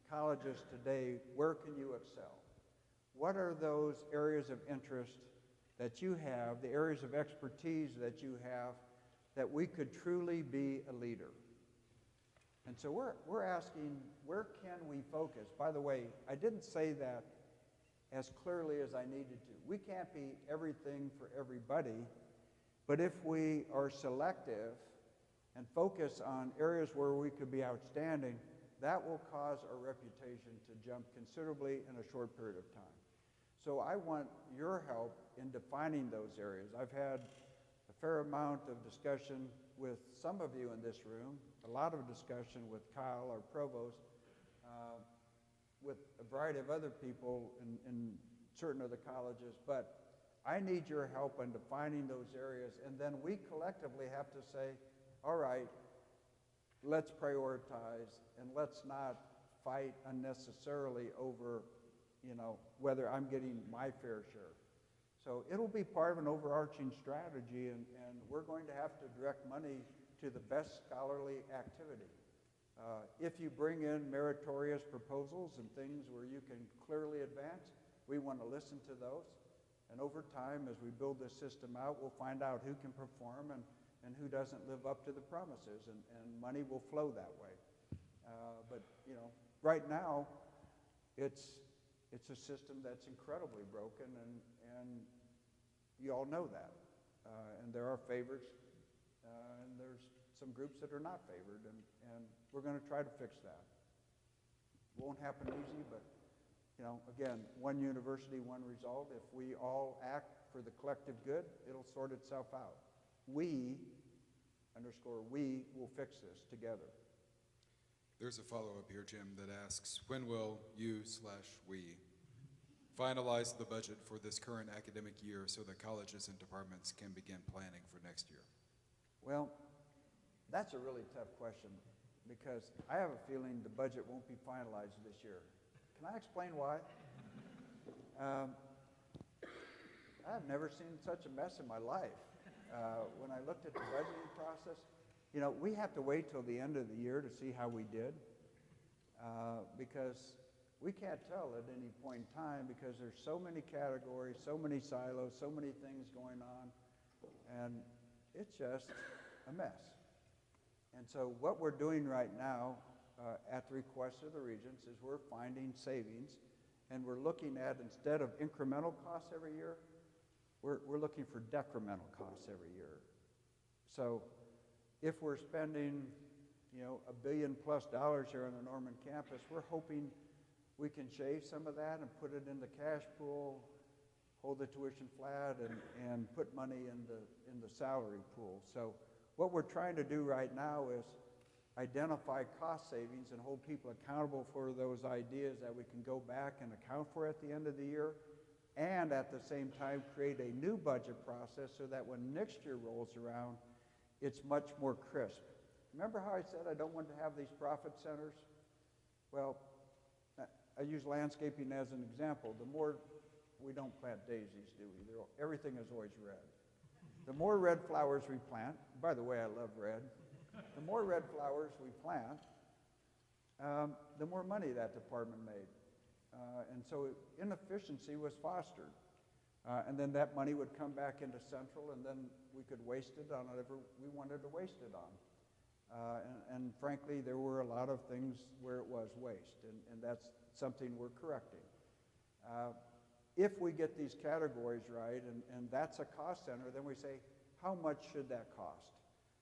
colleges today, where can you excel? What are those areas of interest that you have, the areas of expertise that you have, that we could truly be a leader? And so we're asking, where can we focus? By the way, I didn't say that as clearly as I needed to. We can't be everything for everybody, but if we are selective and focus on areas where we could be outstanding, that will cause our reputation to jump considerably in a short period of time. So I want your help in defining those areas. I've had a fair amount of discussion with some of you in this room, a lot of discussion with Kyle, our provost, with a variety of other people in certain of the colleges, but I need your help in defining those areas, and then we collectively have to say, all right, let's prioritize, and let's not fight unnecessarily over, whether I'm getting my fair share. So it'll be part of an overarching strategy, and we're going to have to direct money to the best scholarly activity. If you bring in meritorious proposals and things where you can clearly advance, we want to listen to those. And over time, as we build this system out, we'll find out who can perform and who doesn't live up to the promises, and money will flow that way. But right now, it's a system that's incredibly broken, and you all know that. And there are favorites, and there's some groups that are not favored, and we're going to try to fix that. Won't happen easy, but again, one university, one result. If we all act for the collective good, it'll sort itself out. We will fix this together. There's a follow-up here, Jim, that asks, when will you/we finalize the budget for this current academic year so that colleges and departments can begin planning for next year? Well, that's a really tough question, because I have a feeling the budget won't be finalized this year. Can I explain why? I've never seen such a mess in my life. When I looked at the budgeting process, you know, we have to wait till the end of the year to see how we did, because we can't tell at any point in time because there's so many categories, so many silos, so many things going on, and it's just a mess. And so what we're doing right now, at the request of the regents, is we're finding savings, and we're looking at, instead of incremental costs every year, we're looking for decremental costs every year. So if we're spending, you know, $1 billion+ here on the Norman campus, we're hoping we can shave some of that and put it in the cash pool, hold the tuition flat, and put money in the salary pool. So what we're trying to do right now is identify cost savings and hold people accountable for those ideas that we can go back and account for at the end of the year, and at the same time create a new budget process so that when next year rolls around, it's much more crisp. Remember how I said I don't want to have these profit centers? Well, I use landscaping as an example. The more, we don't plant daisies, do we? Everything is always red. The more red flowers we plant, by the way, I love red. The more red flowers we plant, the more money that department made. And so inefficiency was fostered. And then that money would come back into Central, and then we could waste it on whatever we wanted to waste it on. And frankly, there were a lot of things where it was waste, and that's something we're correcting. If we get these categories right, and that's a cost center, then we say, how much should that cost?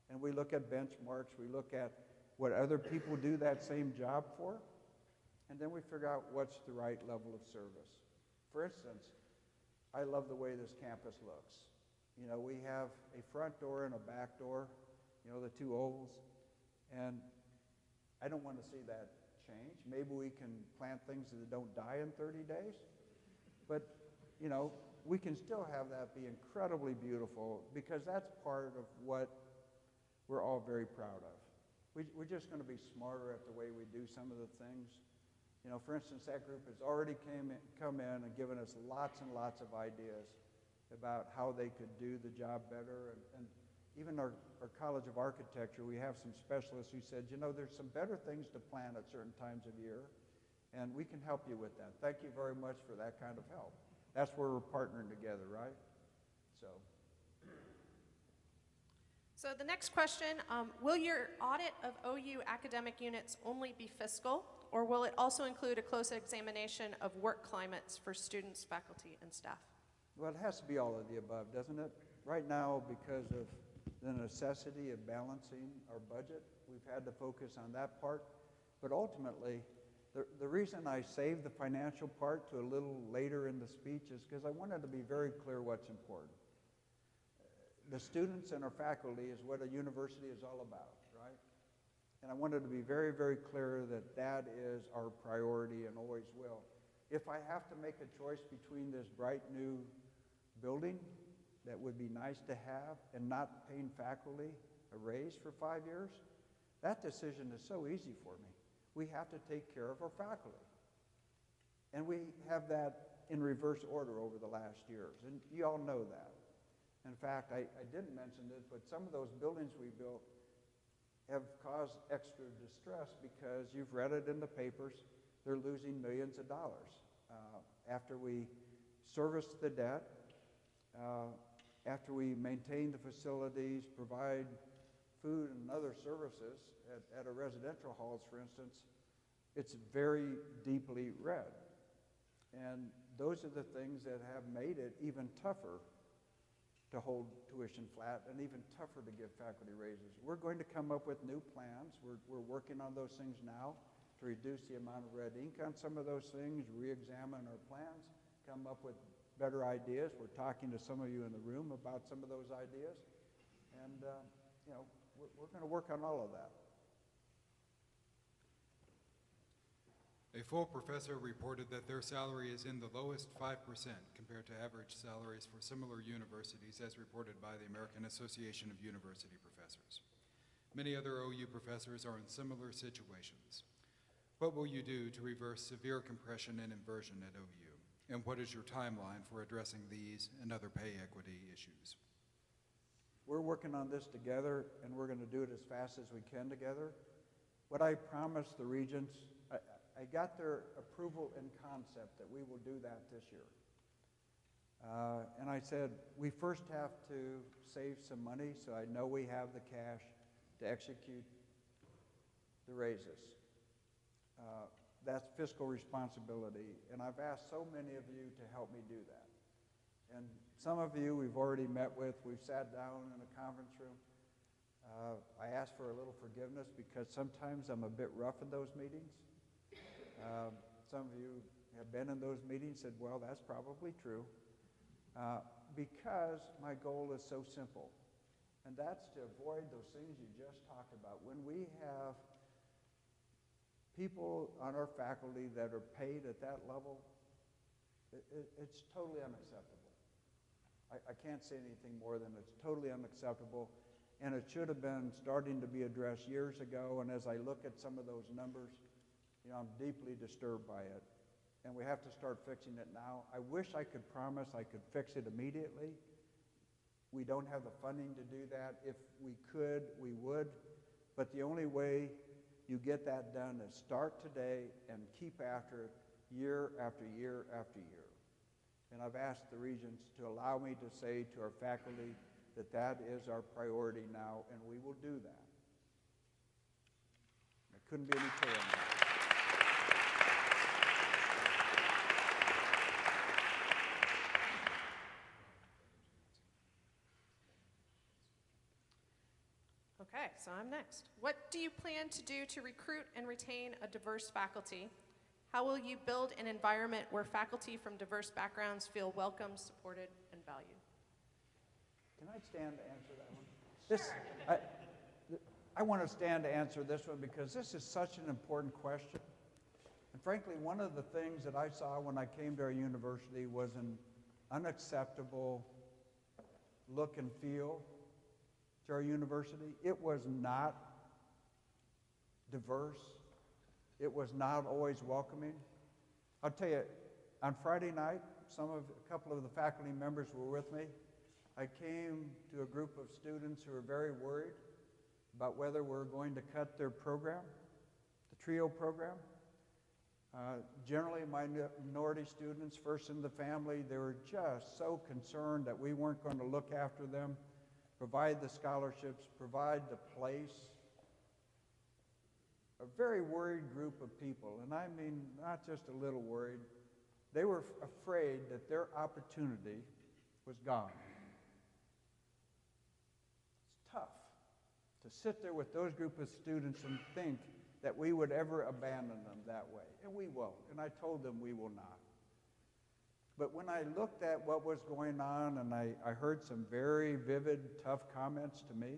And we look at benchmarks, we look at what other people do that same job for, and then we figure out what's the right level of service. For instance, I love the way this campus looks. You know, we have a front door and a back door, you know, the two ovals, and I don't want to see that change. Maybe we can plant things that don't die in 30 days, but, you know, we can still have that be incredibly beautiful, because that's part of what we're all very proud of. We're just going to be smarter at the way we do some of the things. You know, for instance, that group has already come in and given us lots and lots of ideas about how they could do the job better. And even our College of Architecture, we have some specialists who said, you know, there's some better things to plan at certain times of year, and we can help you with that. Thank you very much for that kind of help. That's where we're partnering together, right? So the next question, will your audit of OU academic units only be fiscal, or will it also include a close examination of work climates for students, faculty, and staff? Well, it has to be all of the above, doesn't it? Right now, because of the necessity of balancing our budget, we've had to focus on that part. But ultimately, the reason I saved the financial part to a little later in the speech is because I wanted to be very clear what's important. The students and our faculty is what a university is all about, right? And I wanted to be very, very clear that that is our priority and always will. If I have to make a choice between this bright new building that would be nice to have and not paying faculty a raise for 5 years, that decision is so easy for me. We have to take care of our faculty. And we have that in reverse order over the last years, and you all know that. In fact, I didn't mention this, but some of those buildings we built have caused extra distress because you've read it in the papers, they're losing millions of dollars. After we service the debt, after we maintain the facilities, provide food and other services at our residential halls, for instance, it's very deeply red. And those are the things that have made it even tougher to hold tuition flat and even tougher to give faculty raises. We're going to come up with new plans. We're working on those things now to reduce the amount of red ink on some of those things, re-examine our plans, come up with better ideas. We're talking to some of you in the room about some of those ideas. And, you know, we're going to work on all of that. A full professor reported that their salary is in the lowest 5% compared to average salaries for similar universities, as reported by the American Association of University Professors. Many other OU professors are in similar situations. What will you do to reverse severe compression and inversion at OU? And what is your timeline for addressing these and other pay equity issues? We're working on this together, and we're going to do it as fast as we can together. What I promised the regents, I got their approval in concept that we will do that this year. And I said, we first have to save some money, so I know we have the cash to execute the raises. That's fiscal responsibility, and I've asked so many of you to help me do that. And some of you we've already met with. We've sat down in a conference room. I asked for a little forgiveness because sometimes I'm a bit rough in those meetings. Some of you have been in those meetings, said, well, that's probably true. Because my goal is so simple, and that's to avoid those things you just talked about. When we have people on our faculty that are paid at that level, it's totally unacceptable. I can't say anything more than it's totally unacceptable, and it should have been starting to be addressed years ago, and as I look at some of those numbers, I'm deeply disturbed by it, and we have to start fixing it now. I wish I could promise I could fix it immediately. We don't have the funding to do that. If we could, we would, but the only way you get that done is start today and keep after it year after year after year. And I've asked the regents to allow me to say to our faculty that that is our priority now, and we will do that. There couldn't be any clearer on that. Okay, so I'm next. What do you plan to do to recruit and retain a diverse faculty? How will you build an environment where faculty from diverse backgrounds feel welcome, supported, and valued? Can I stand to answer that one? Sure. I want to stand to answer this one because this is such an important question. And frankly, one of the things that I saw when I came to our university was an unacceptable look and feel to our university. It was not diverse. It was not always welcoming. I'll tell you, on Friday night, a couple of the faculty members were with me. I came to a group of students who were very worried about whether we're going to cut their program, the TRIO program. Generally, minority students, first in the family, they were just so concerned that we weren't going to look after them, provide the scholarships, provide the place. A very worried group of people, and I mean not just a little worried. They were afraid that their opportunity was gone. It's tough to sit there with those group of students and think that we would ever abandon them that way, and we won't, and I told them we will not. But when I looked at what was going on, and I heard some very vivid, tough comments to me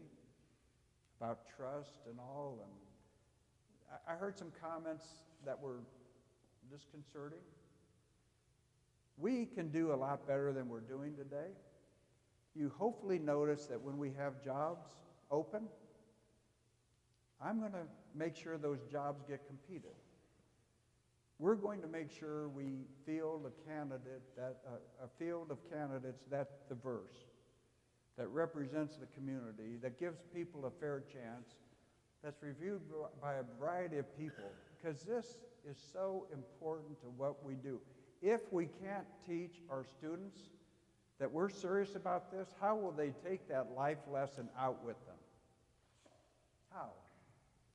about trust and all, and I heard some comments that were disconcerting. We can do a lot better than we're doing today. You hopefully notice that when we have jobs open, I'm going to make sure those jobs get competed. We're going to make sure we field a field of candidates that's diverse, that represents the community, that gives people a fair chance, that's reviewed by a variety of people, because this is so important to what we do. If we can't teach our students that we're serious about this, how will they take that life lesson out with them? How?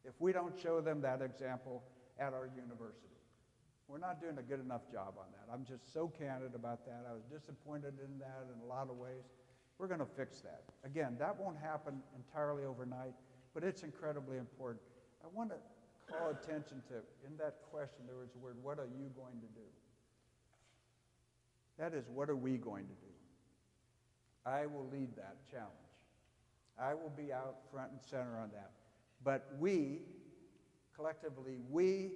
If we don't show them that example at our university. We're not doing a good enough job on that. I'm just so candid about that. I was disappointed in that in a lot of ways. We're going to fix that. Again, that won't happen entirely overnight, but it's incredibly important. I want to call attention to, in that question, there was the word, what are you going to do? That is, what are we going to do? I will lead that challenge. I will be out front and center on that. But we, collectively, we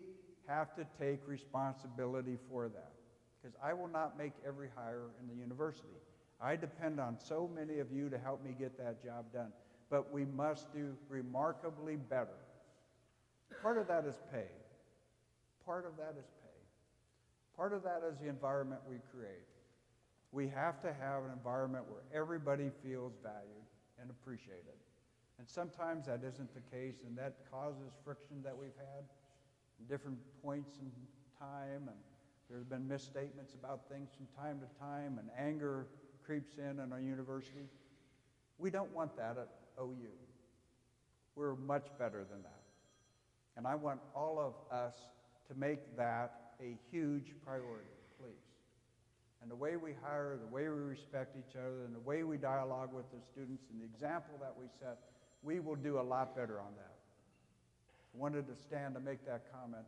have to take responsibility for that, because I will not make every hire in the university. I depend on so many of you to help me get that job done, but we must do remarkably better. Part of that is pay. Part of that is pay. Part of that is the environment we create. We have to have an environment where everybody feels valued and appreciated. And sometimes that isn't the case, and that causes friction that we've had at different points in time, and there's been misstatements about things from time to time, and anger creeps in our university. We don't want that at OU. We're much better than that. And I want all of us to make that a huge priority, please. And the way we hire, the way we respect each other, and the way we dialogue with the students, and the example that we set, we will do a lot better on that. I wanted to stand to make that comment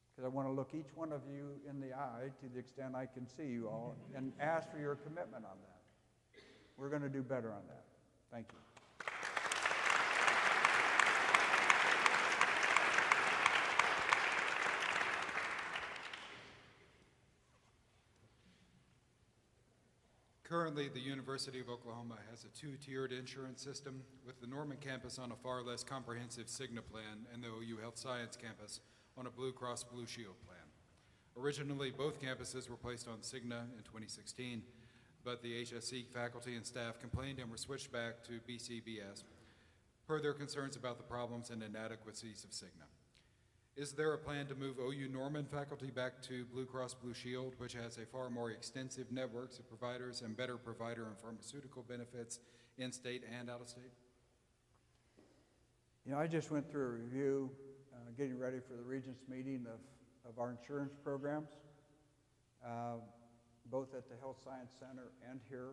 because I want to look each one of you in the eye to the extent I can see you all and ask for your commitment on that. We're going to do better on that. Thank you. Currently, the University of Oklahoma has a two-tiered insurance system, with the Norman campus on a far less comprehensive Cigna plan and the OU Health Science campus on a Blue Cross Blue Shield plan. Originally, both campuses were placed on Cigna in 2016, but the HSC faculty and staff complained and were switched back to BCBS per their concerns about the problems and inadequacies of Cigna. Is there a plan to move OU Norman faculty back to Blue Cross Blue Shield, which has a far more extensive networks of providers and better provider and pharmaceutical benefits in-state and out-of-state? You know, I just went through a review, getting ready for the Regents meeting of our insurance programs, both at the Health Science Center and here.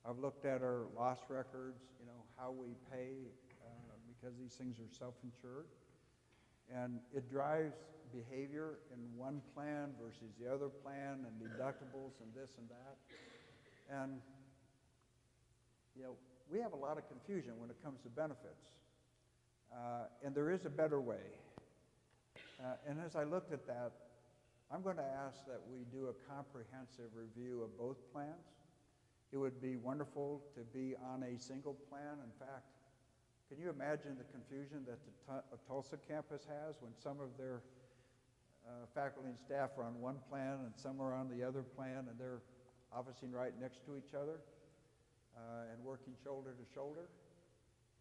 I've looked at our loss records, you know, how we pay, because these things are self-insured. And it drives behavior in one plan versus the other plan, and deductibles and this and that. And, you know, we have a lot of confusion when it comes to benefits. And there is a better way. And as I looked at that, I'm going to ask that we do a comprehensive review of both plans. It would be wonderful to be on a single plan. In fact, can you imagine the confusion that the Tulsa campus has when some of their faculty and staff are on one plan and some are on the other plan, and they're officing right next to each other and working shoulder to shoulder?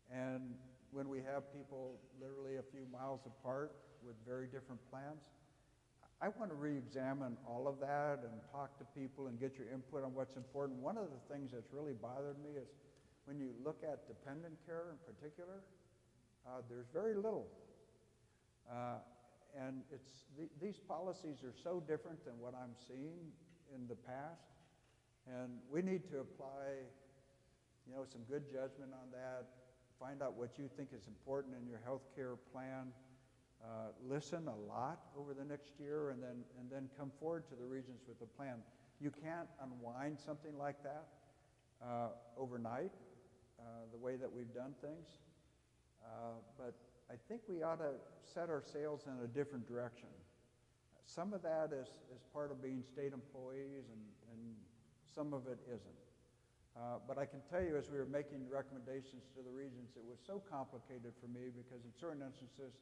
And when we have people literally a few miles apart with very different plans, I want to re-examine all of that and talk to people and get your input on what's important. One of the things that's really bothered me is when you look at dependent care in particular, there's very little. And these policies are so different than what I'm seeing in the past. And we need to apply, you know, some good judgment on that, find out what you think is important in your health care plan, listen a lot over the next year, and then come forward to the Regents with a plan. You can't unwind something like that overnight, the way that we've done things. But I think we ought to set our sails in a different direction. Some of that is part of being state employees, and some of it isn't. But I can tell you, as we were making recommendations to the Regents, it was so complicated for me because in certain instances,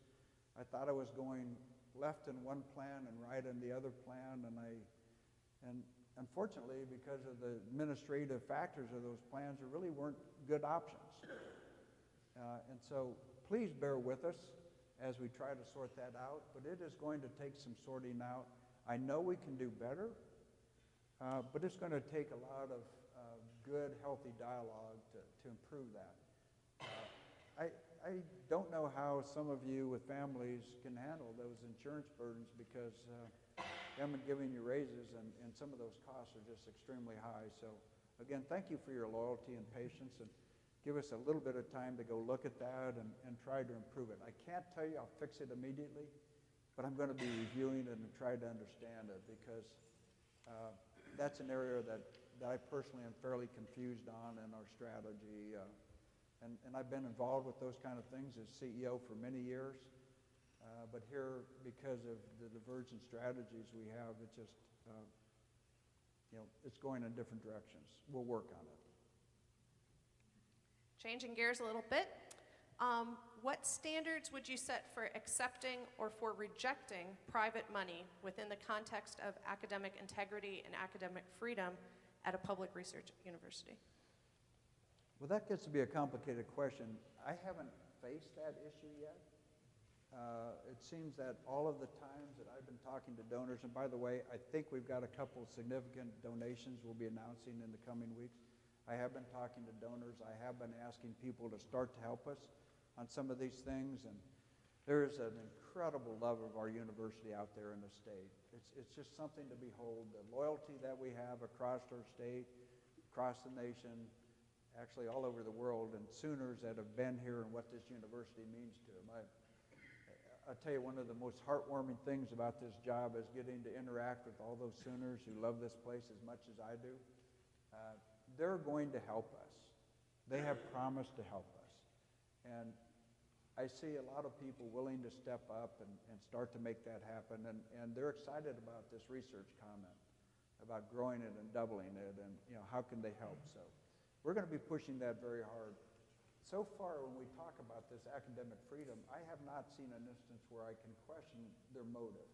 I thought I was going left in one plan and right in the other plan, and unfortunately, because of the administrative factors of those plans, there really weren't good options. And so please bear with us as we try to sort that out, but it is going to take some sorting out. I know we can do better, but it's going to take a lot of good, healthy dialogue to improve that. I don't know how some of you with families can handle those insurance burdens because they haven't given you raises, and some of those costs are just extremely high. So again, thank you for your loyalty and patience, and give us a little bit of time to go look at that and try to improve it. I can't tell you I'll fix it immediately, but I'm going to be reviewing it and try to understand it because that's an area that I personally am fairly confused on in our strategy. And I've been involved with those kind of things as CEO for many years. But here, because of the divergent strategies we have, it just, it's going in different directions. We'll work on it. Changing gears a little bit, What standards would you set for accepting or for rejecting private money within the context of academic integrity and academic freedom at a public research university? Well, that gets to be a complicated question. I haven't faced that issue yet. It seems that all of the times that I've been talking to donors, and by the way, I think we've got a couple significant donations we'll be announcing in the coming weeks. I have been talking to donors. I have been asking people to start to help us on some of these things, and there is an incredible love of our university out there in the state. It's just something to behold, the loyalty that we have across our state, across the nation, actually all over the world, and Sooners that have been here and what this university means to them. I'll tell you, one of the most heartwarming things about this job is getting to interact with all those Sooners who love this place as much as I do. They're going to help us. They have promised to help us. And I see a lot of people willing to step up and start to make that happen, and they're excited about this research comment, about growing it and doubling it, and how can they help. So we're going to be pushing that very hard. So far, when we talk about this academic freedom, I have not seen an instance where I can question their motive.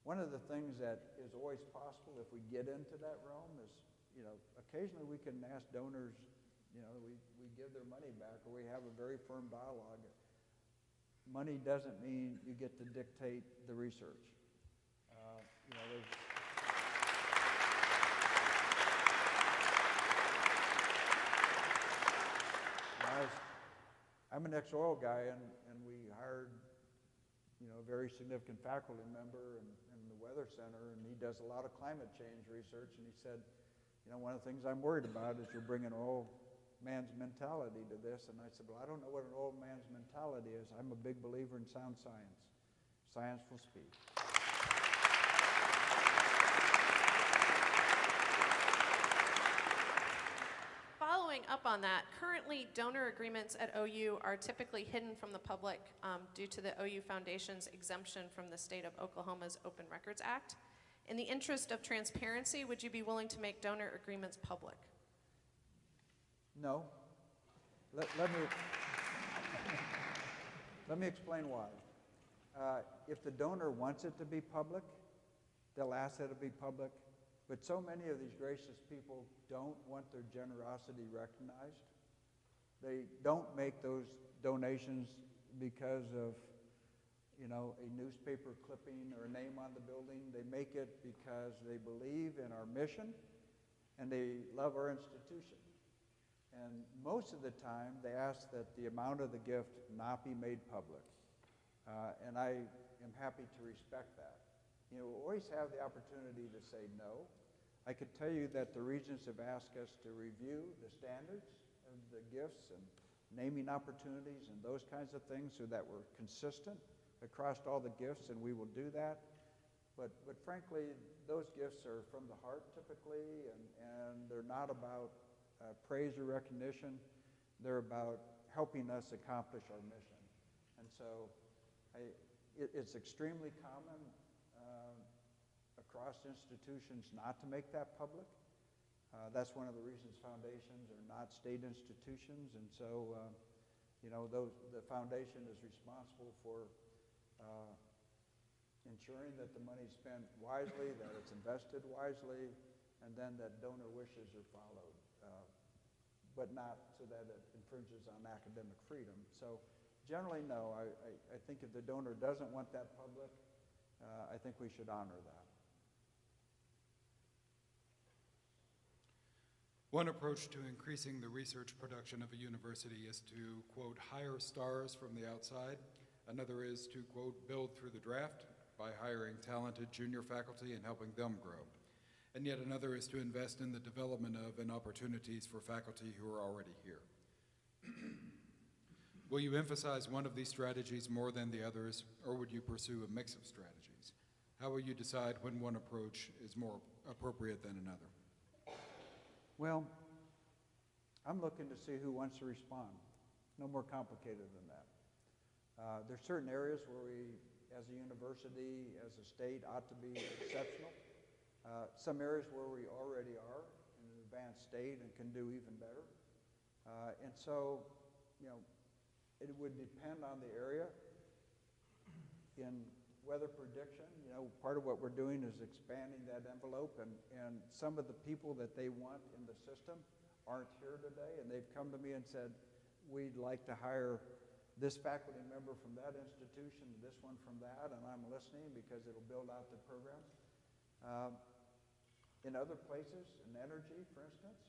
One of the things that is always possible if we get into that realm is, occasionally we can ask donors, we give their money back, or we have a very firm dialogue. Money doesn't mean you get to dictate the research. I'm an ex-oil guy, and we hired, a very significant faculty member in the Weather Center, and he does a lot of climate change research, and he said, one of the things I'm worried about is you're bringing oil man's mentality to this. And I said, well, I don't know what an old man's mentality is. I'm a big believer in sound science. Science will speak. Following up on that, currently donor agreements at OU are typically hidden from the public due to the OU Foundation's exemption from the state of Oklahoma's Open Records Act. In the interest of transparency, would you be willing to make donor agreements public? No. Let me explain why. If the donor wants it to be public, they'll ask that it be public. But so many of these gracious people don't want their generosity recognized. They don't make those donations because of, a newspaper clipping or a name on the building. They make it because they believe in our mission and they love our institution. And most of the time, they ask that the amount of the gift not be made public. And I am happy to respect that. We always have the opportunity to say no. I could tell you that the regents have asked us to review the standards of the gifts and naming opportunities and those kinds of things so that we're consistent across all the gifts, and we will do that. But frankly, those gifts are from the heart typically, and they're not about praise or recognition. They're about helping us accomplish our mission. And so it's extremely common across institutions not to make that public. That's one of the reasons foundations are not state institutions. And so, the foundation is responsible for ensuring that the money is spent wisely, that it's invested wisely, and then that donor wishes are followed, but not so that it infringes on academic freedom. So generally, no. I think if the donor doesn't want that public, I think we should honor that. One approach to increasing the research production of a university is to, quote, hire stars from the outside. Another is to, quote, build through the draft by hiring talented junior faculty and helping them grow. And yet another is to invest in the development of and opportunities for faculty who are already here. Will you emphasize one of these strategies more than the others, or would you pursue a mix of strategies? How will you decide when one approach is more appropriate than another? Well, I'm looking to see who wants to respond. No more complicated than that. There's certain areas where we, as a university, as a state, ought to be exceptional. Some areas where we already are in an advanced state and can do even better. And so, It would depend on the area. In weather prediction, part of what we're doing is expanding that envelope, and some of the people that they want in the system aren't here today, and they've come to me and said, we'd like to hire this faculty member from that institution, this one from that, and I'm listening because it'll build out the program. In other places, in energy, for instance,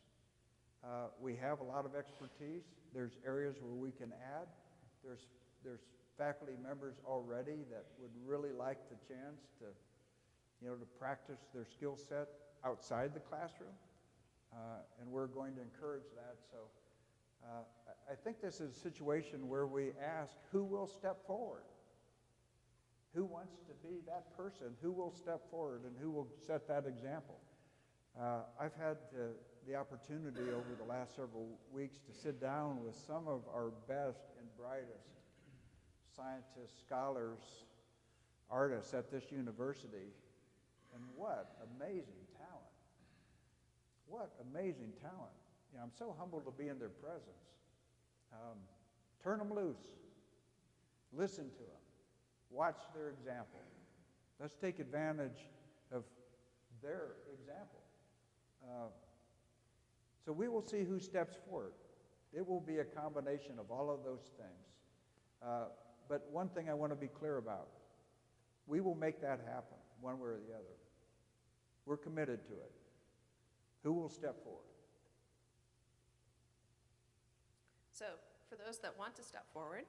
we have a lot of expertise. There's areas where we can add. There's faculty members already that would really like the chance to practice their skill set outside the classroom, and we're going to encourage that. So I think this is a situation where we ask, who will step forward? Who wants to be that person? Who will step forward and who will set that example? I've had the opportunity over the last several weeks to sit down with some of our best and brightest scientists, scholars, artists at this university, and what amazing talent. What amazing talent. I'm so humbled to be in their presence. Turn them loose. Listen to them. Watch their example. Let's take advantage of their example. So we will see who steps forward. It will be a combination of all of those things. But one thing I want to be clear about, we will make that happen one way or the other. We're committed to it. Who will step forward? So, for those that want to step forward,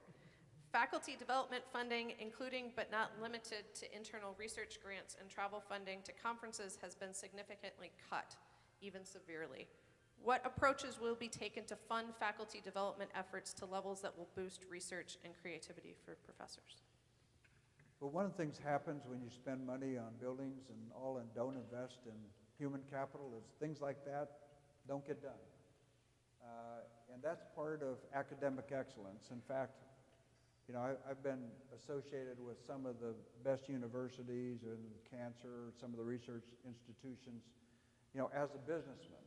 faculty development funding, including but not limited to internal research grants and travel funding to conferences, has been significantly cut, even severely. What approaches will be taken to fund faculty development efforts to levels that will boost research and creativity for professors? Well, one of the things happens when you spend money on buildings and all and don't invest in human capital is things like that don't get done. And that's part of academic excellence. In fact, I've been associated with some of the best universities in cancer, some of the research institutions, as a businessman.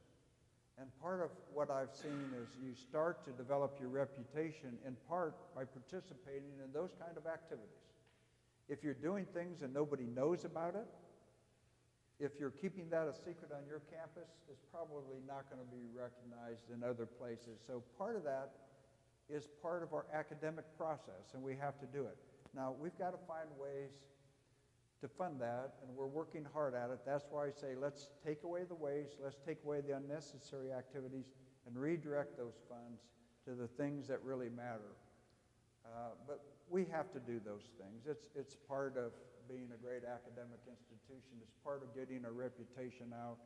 And part of what I've seen is you start to develop your reputation in part by participating in those kind of activities. If you're doing things and nobody knows about it, if you're keeping that a secret on your campus, it's probably not going to be recognized in other places. So part of that is part of our academic process, and we have to do it. Now, we've got to find ways to fund that, and we're working hard at it. That's why I say let's take away the waste, let's take away the unnecessary activities, and redirect those funds to the things that really matter. But we have to do those things. It's part of being a great academic institution. It's part of getting our reputation out.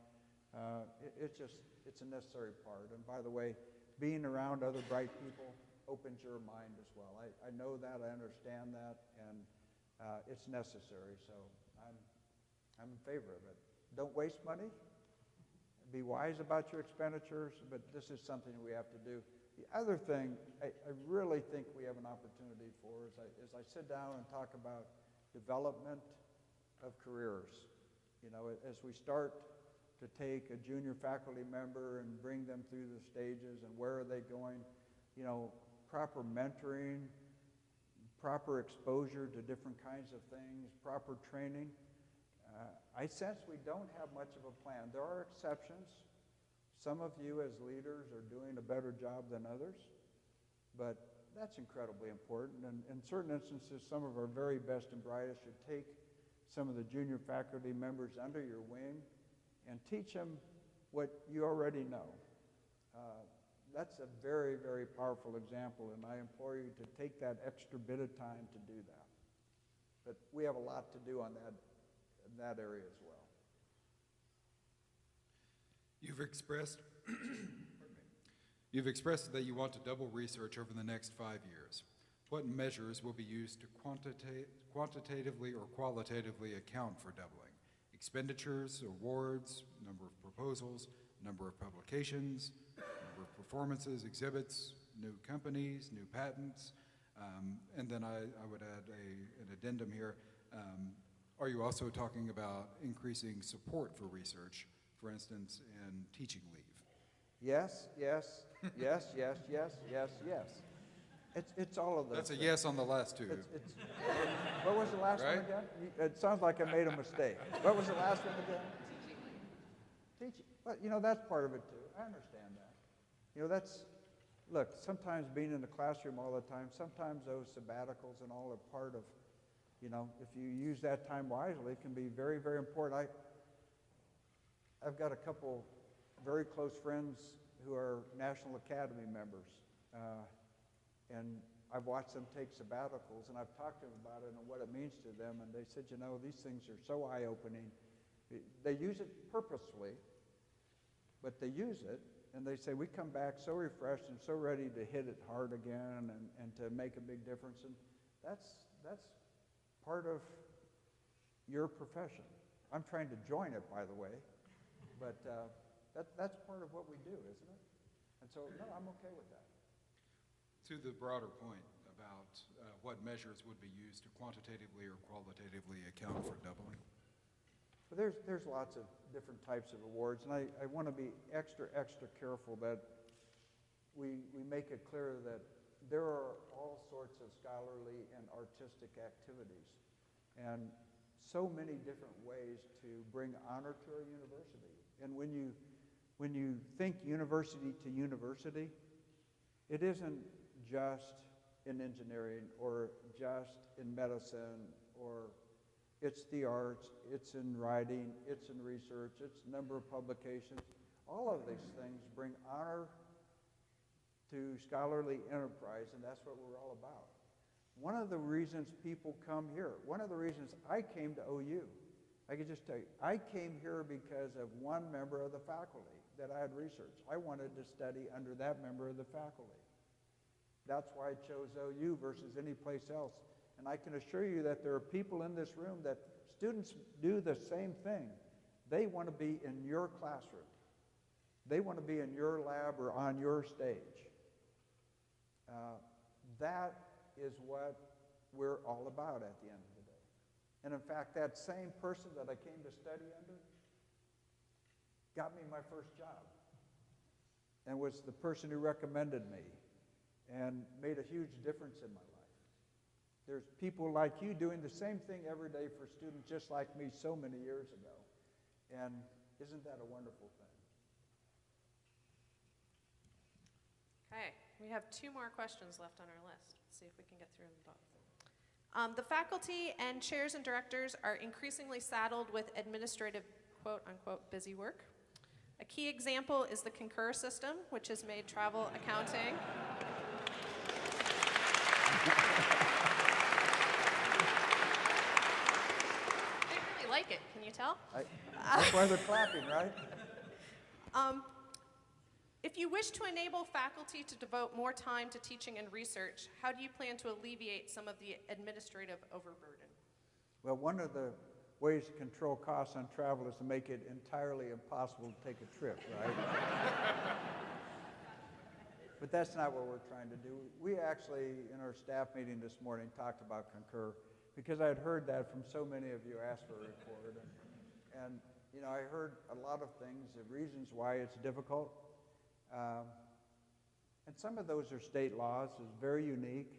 It's a necessary part. And by the way, being around other bright people opens your mind as well. I know that, I understand that, and it's necessary. So I'm in favor of it. Don't waste money. Be wise about your expenditures, but this is something we have to do. The other thing I really think we have an opportunity for is I sit down and talk about development of careers. As we start to take a junior faculty member and bring them through the stages and where are they going, proper mentoring, proper exposure to different kinds of things, proper training. I sense we don't have much of a plan. There are exceptions. Some of you as leaders are doing a better job than others, but that's incredibly important. And in certain instances, some of our very best and brightest should take some of the junior faculty members under your wing and teach them what you already know. That's a very, very powerful example, and I implore you to take that extra bit of time to do that. But we have a lot to do on that area as well. You've expressed that you want to double research over the next 5 years. What measures will be used to quantitatively or qualitatively account for doubling? Expenditures, awards, number of proposals, number of publications, number of performances, exhibits, new companies, new patents, and then I would add an addendum here. Are you also talking about increasing support for research, for instance, in teaching leave? Yes, yes, yes, yes, yes, yes, yes. It's all of those. That's a things. yes on the last two. What was the last one Right? again? It sounds like I made a mistake. What was the last one again? Teaching. Well, you know, that's part of it too. I understand that. You know, look, sometimes being in the classroom all the time, sometimes those sabbaticals and all are part of, you know, if you use that time wisely, it can be very, very important. I've got a couple very close friends who are National Academy members. And I've watched them take sabbaticals, and I've talked to them about it and what it means to them, and they said, you know, these things are so eye-opening. They use it purposefully, but they use it, and they say, we come back so refreshed and so ready to hit it hard again and to make a big difference, and that's part of your profession. I'm trying to join it, by the way, but that's part of what we do, isn't it? And so, no, I'm okay with that. To the broader point about what measures would be used to quantitatively or qualitatively account for doubling. But there's lots of different types of awards, and I want to be extra careful that we make it clear that there are all sorts of scholarly and artistic activities, and so many different ways to bring honor to our university. And when you think university to university, it isn't just in engineering or just in medicine, or it's the arts, it's in writing, it's in research, it's number of publications. All of these things bring honor to scholarly enterprise, and that's what we're all about. One of the reasons people come here, one of the reasons I came to OU, I could just tell you, I came here because of one member of the faculty that I had researched. I wanted to study under that member of the faculty. That's why I chose OU versus any place else. And I can assure you that there are people in this room that students do the same thing. They want to be in your classroom. They want to be in your lab or on your stage. That is what we're all about at the end of the day. And in fact, that same person that I came to study under got me my first job and was the person who recommended me and made a huge difference in my life. There's people like you doing the same thing every day for students just like me so many years ago. And isn't that a wonderful thing? Okay, we have two more questions left on our list. Let's see if we can get through them both. The faculty and chairs and directors are increasingly saddled with administrative, quote unquote, busy work. A key example is the Concur system, which has made travel accounting They really like it, can you tell? That's why they're clapping, right? If you wish to enable faculty to devote more time to teaching and research, how do you plan to alleviate some of the administrative overburden? Well, one of the ways to control costs on travel is to make it entirely impossible to take a trip, right? But that's not what we're trying to do. We actually, in our staff meeting this morning, talked about Concur because I had heard that from so many of you asked for a report. And you know, I heard a lot of things, the reasons why it's difficult. And some of those are state laws, is very unique.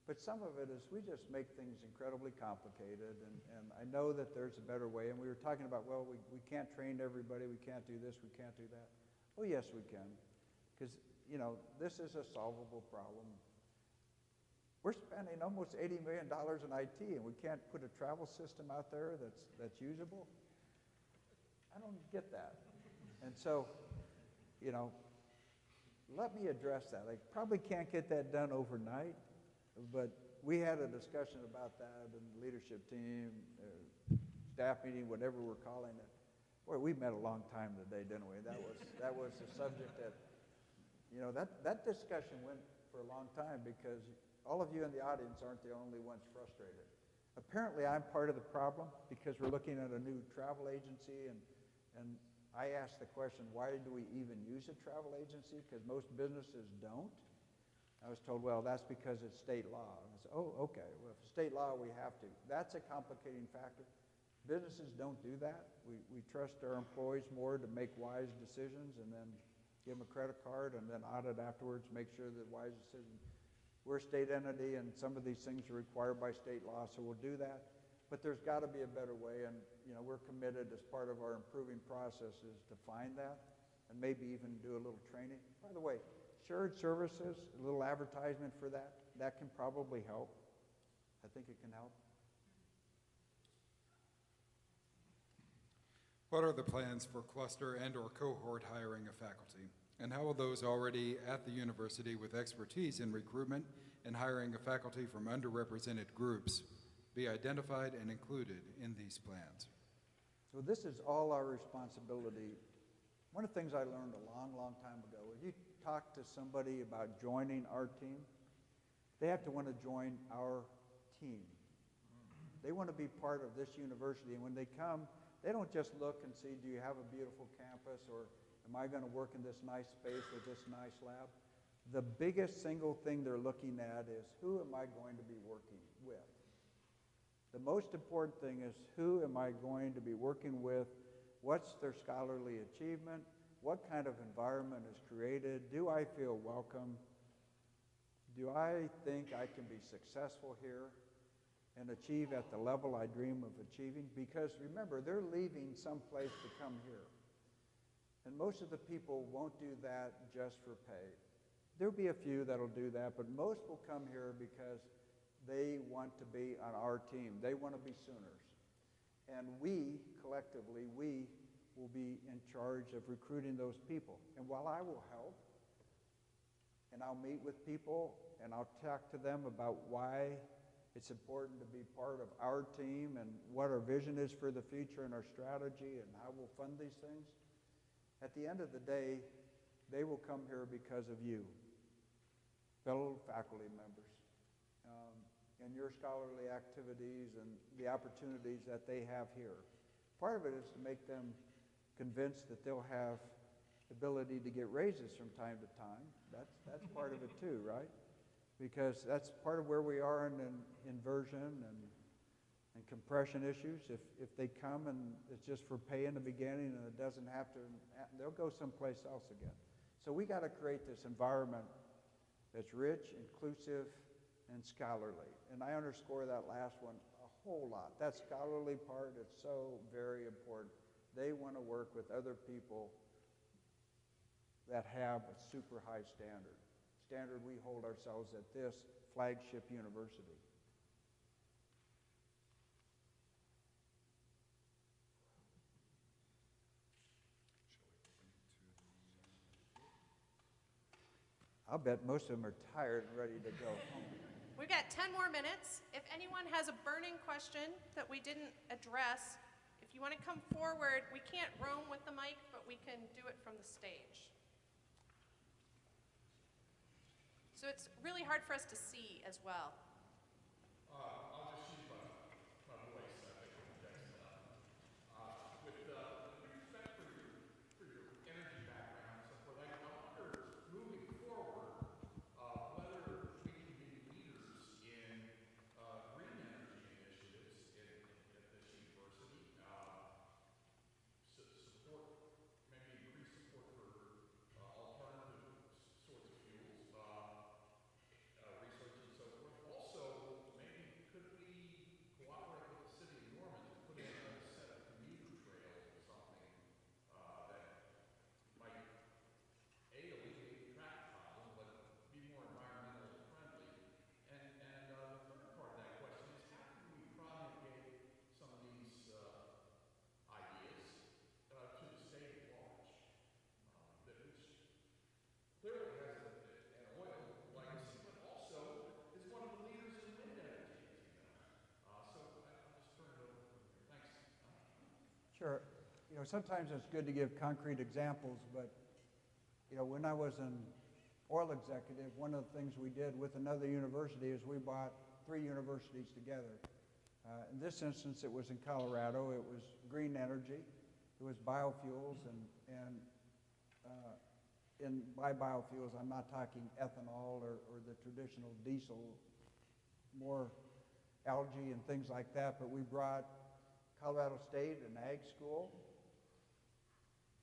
But some of it is we just make things incredibly complicated. And I know that there's a better way. And we were talking about, well, we can't train everybody. We can't do this. We can't do that. Oh, yes, we can. Because, you know, this is a solvable problem. We're spending almost $80 million in IT, and we can't put a travel system out there that's usable. I don't get that. And so, you know, let me address that. I probably can't get that done overnight, but we had a discussion about that in the leadership team, staff meeting, whatever we're calling it. Boy, we met a long time today, didn't we? That was a subject that, you know, that discussion went for a long time because all of you in the audience aren't the only ones frustrated. Apparently, I'm part of the problem because we're looking at a new travel agency, and I asked the question, why do we even use a travel agency? Because most businesses don't. I was told, well, that's because it's state law. And I said, oh, okay, well, if it's state law, we have to. That's a complicating factor. Businesses don't do that. We trust our employees more to make wise decisions and then give them a credit card and then audit afterwards, make sure that wise decisions. We're a state entity, and some of these things are required by state law, so we'll do that. But there's got to be a better way, and we're committed as part of our improving processes to find that, and maybe even do a little training. By the way, shared services, a little advertisement for that, that can probably help. I think it can help. What are the plans for cluster and/or cohort hiring of faculty? And how will those already at the university with expertise in recruitment and hiring of faculty from underrepresented groups be identified and included in these plans? So this is all our responsibility. One of the things I learned a long, long time ago, if you talk to somebody about joining our team, they have to want to join our team. They want to be part of this university, and when they come, they don't just look and see, do you have a beautiful campus, or am I going to work in this nice space with this nice lab? The biggest single thing they're looking at is, who am I going to be working with? The most important thing is, who am I going to be working with? What's their scholarly achievement? What kind of environment is created? Do I feel welcome? Do I think I can be successful here and achieve at the level I dream of achieving? Because remember, they're leaving someplace to come here. And most of the people won't do that just for pay. There'll be a few that'll do that, but most will come here because they want to be on our team. They want to be Sooners. And we, collectively, we will be in charge of recruiting those people. And while I will help, and I'll meet with people, and I'll talk to them about why it's important to be part of our team and what our vision is for the future and our strategy and how we'll fund these things, at the end of the day, they will come here because of you, fellow faculty members, and your scholarly activities and the opportunities that they have here. Part of it is to make them convinced that they'll have ability to get raises from time to time. That's part of it too, right? Because that's part of where we are in inversion and compression issues. If they come and it's just for pay in the beginning and it doesn't have to, they'll go someplace else again. So we got to create this environment that's rich, inclusive, and scholarly. And I underscore that last one a whole lot. That scholarly part is so very important. They want to work with other people that have a super high standard we hold ourselves at this flagship university. I'll bet most of them are tired and ready to go home. We've got 10 more minutes. If anyone has a burning question that we didn't address, if you want to come forward, we can't roam with the mic, but we can do it from the stage. So it's really hard for us to see as well. I'll just use my voice. I think it projects enough. With respect for your energy background and so forth, I wonder, moving forward, whether we can be leaders in green energy initiatives at this university, support, maybe increase support for alternative sorts of fuels. Research and so forth. Also, maybe could we cooperate with the city of Norman to put in a set of commuter trails or something that might alleviate the traffic problem, but be more environmentally friendly. And the third part of that question is, how can we promulgate some of these ideas to the state at large, which clearly has an oil legacy, but also is one of the leaders in wind energy, as you know. So I'll just turn it over from here. Thanks. Sure. Sometimes it's good to give concrete examples, but when I was an oil executive, one of the things we did with another university is we brought 3 universities together. In this instance, it was in Colorado. It was green energy. It was biofuels, and by biofuels, I'm not talking ethanol or the traditional diesel, more algae and things like that, but we brought Colorado State, an ag school,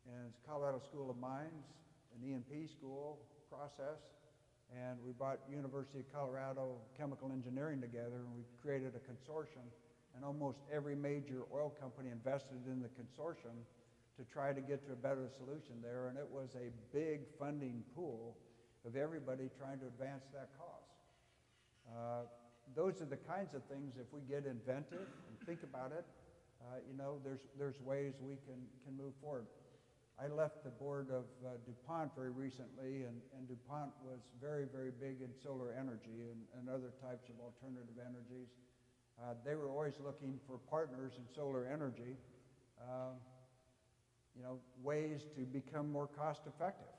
and Colorado School of Mines, an E&P school, process, And we brought University of Colorado Chemical Engineering together, and we created a consortium, and almost every major oil company invested in the consortium to try to get to a better solution there, and it was a big funding pool of everybody trying to advance that cause. Those are the kinds of things, if we get inventive and think about it, there's ways we can move forward. I left the board of DuPont very recently, and DuPont was very, very big in solar energy and other types of alternative energies. They were always looking for partners in solar energy, ways to become more cost effective.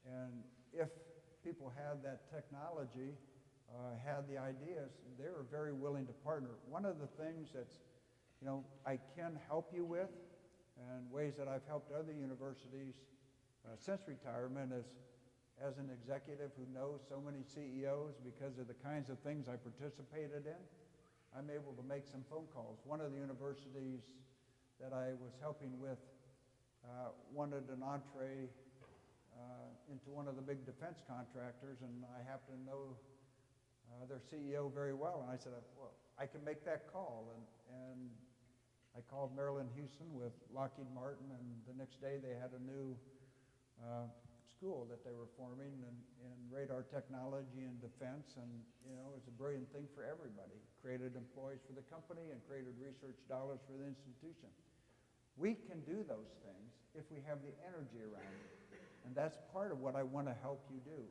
And if people had that technology, had the ideas, they were very willing to partner. One of the things that's, I can help you with, and ways that I've helped other universities since retirement is, as an executive who knows so many CEOs because of the kinds of things I participated in, I'm able to make some phone calls. One of the universities that I was helping with wanted an entree into one of the big defense contractors, and I happen to know their CEO very well, and I said, well, I can make that call, and I called Maryland Houston with Lockheed Martin, and the next day they had a new school that they were forming in radar technology and defense, and it was a brilliant thing for everybody. Created employees for the company and created research dollars for the institution. We can do those things if we have the energy around it, and that's part of what I want to help you do.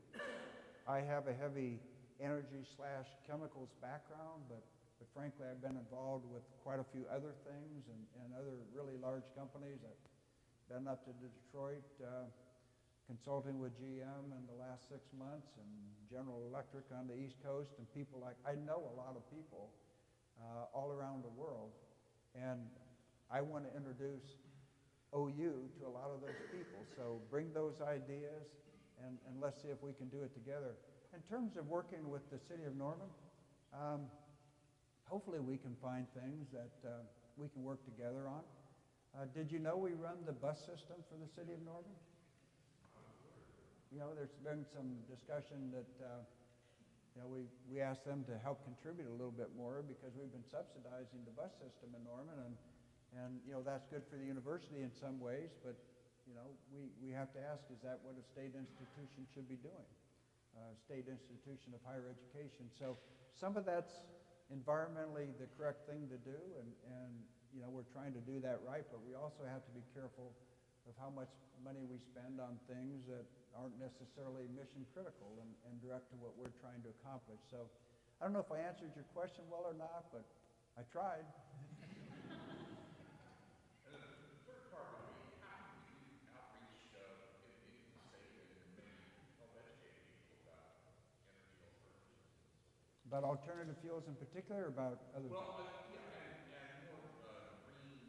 I have a heavy energy/chemicals background, but frankly, I've been involved with quite a few other things and other really large companies. I've been up to Detroit consulting with GM in the last 6 months, and General Electric on the East Coast, and people I know a lot of people all around the world, and I want to introduce OU to a lot of those people. So bring those ideas, and let's see if we can do it together. In terms of working with the City of Norman, hopefully we can find things that we can work together on. Did you know we run the bus system for the City of Norman? There's been some discussion that we asked them to help contribute a little bit more because we've been subsidizing the bus system in Norman, and that's good for the university in some ways, but we have to ask, is that what a state institution should be doing? State institution of higher education. So some of that's environmentally the correct thing to do, and we're trying to do that right, but we also have to be careful of how much money we spend on things that aren't necessarily mission critical and direct to what we're trying to accomplish. So I don't know if I answered your question well or not, but I tried. And then the third part would be, how can we do outreach in the state and maybe help educate people about energy alternatives? About alternative fuels in particular, or about other things? Well, and more green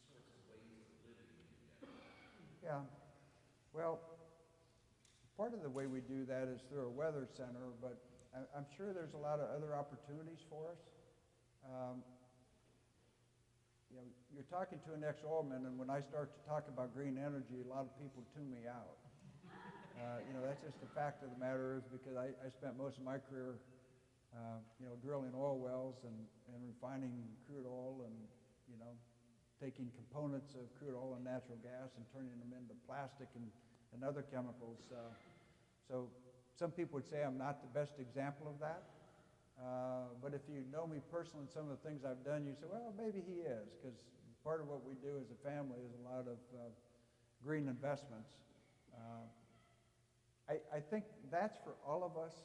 sorts of ways of living in general. Yeah. Well, part of the way we do that is through a weather center, but I'm sure there's a lot of other opportunities for us. You're talking to an ex-oilman, and when I start to talk about green energy, a lot of people tune me out. That's just the fact of the matter is because I spent most of my career drilling oil wells and refining crude oil and, taking components of crude oil and natural gas and turning them into plastic and other chemicals. So some people would say I'm not the best example of that. But if you know me personally and some of the things I've done, you say, well, maybe he is, because part of what we do as a family is a lot of green investments. I think that's for all of us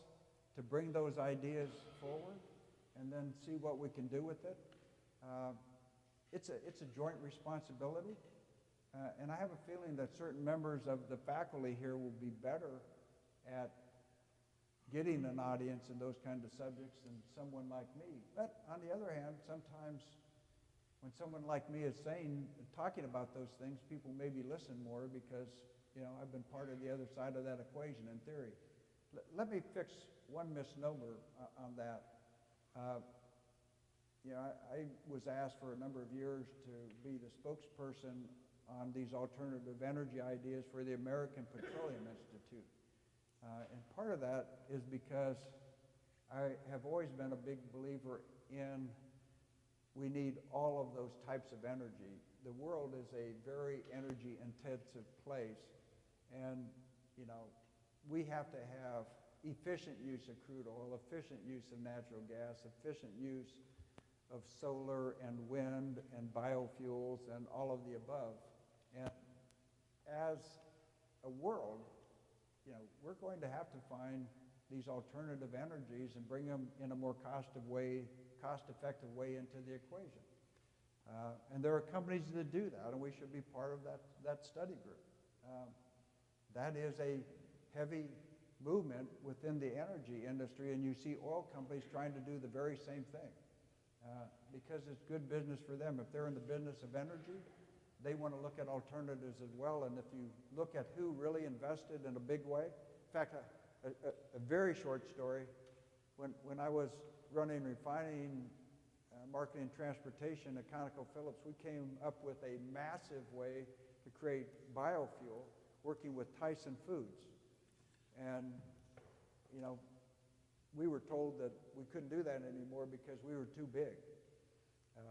to bring those ideas forward and then see what we can do with it. It's a joint responsibility, and I have a feeling that certain members of the faculty here will be better at getting an audience in those kind of subjects than someone like me. But on the other hand, sometimes when someone like me is talking about those things, people maybe listen more because, I've been part of the other side of that equation in theory. Let me fix one misnomer on that. I was asked for a number of years to be the spokesperson on these alternative energy ideas for the American Petroleum Institute. And part of that is because I have always been a big believer in we need all of those types of energy. The world is a very energy-intensive place, and we have to have efficient use of crude oil, efficient use of natural gas, efficient use of solar and wind and biofuels and all of the above. And as a world, we're going to have to find these alternative energies and bring them in a more cost-effective way into the equation. And there are companies that do that, and we should be part of that study group. That is a heavy movement within the energy industry, and you see oil companies trying to do the very same thing because it's good business for them. If they're in the business of energy, they want to look at alternatives as well. And if you look at who really invested in a big way, in fact, a very short story, when I was running refining, marketing, transportation at ConocoPhillips, we came up with a massive way to create biofuel working with Tyson Foods. And, we were told that we couldn't do that anymore because we were too big.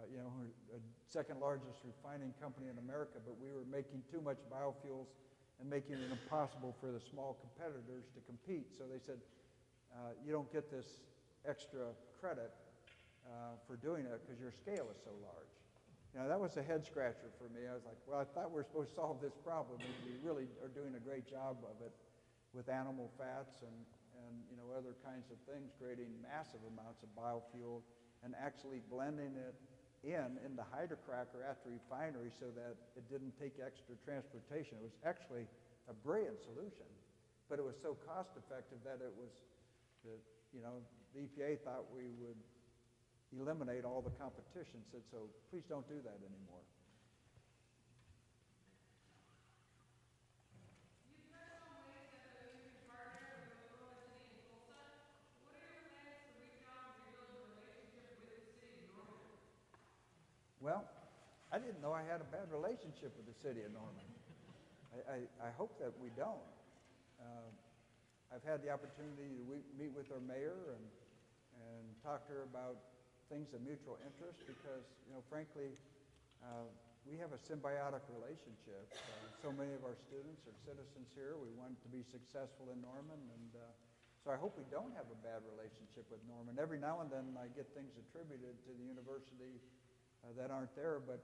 We're the second largest refining company in America, but we were making too much biofuels and making it impossible for the small competitors to compete. So they said, you don't get this extra credit for doing it because your scale is so large. That was a head scratcher for me. I was like, well, I thought we were supposed to solve this problem, and we really are doing a great job of it with animal fats and other kinds of things, creating massive amounts of biofuel and actually blending it in the hydrocracker at the refinery so that it didn't take extra transportation. It was actually a brilliant solution, but it was so cost effective that the EPA thought we would eliminate all the competition, said, so please don't do that anymore. Well, I didn't know I had a bad relationship with the city of Norman. I hope that we don't. I've had the opportunity to meet with our mayor and talk to her about things of mutual interest because, frankly, we have a symbiotic relationship. So many of our students are citizens here. We want to be successful in Norman, and so I hope we don't have a bad relationship with Norman. Every now and then I get things attributed to the university that aren't there, but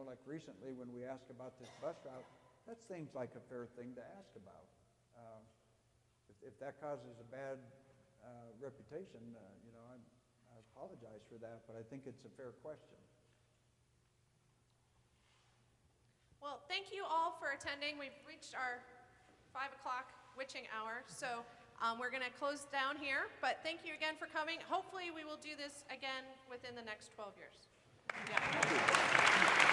like recently when we asked about this bus route, that seems like a fair thing to ask about. If that causes a bad reputation, I apologize for that, but I think it's a fair question. Well, thank you all for attending. We've reached our 5 o'clock witching hour, so we're going to close down here, but thank you again for coming. Hopefully we will do this again within the next 12 years. Yeah.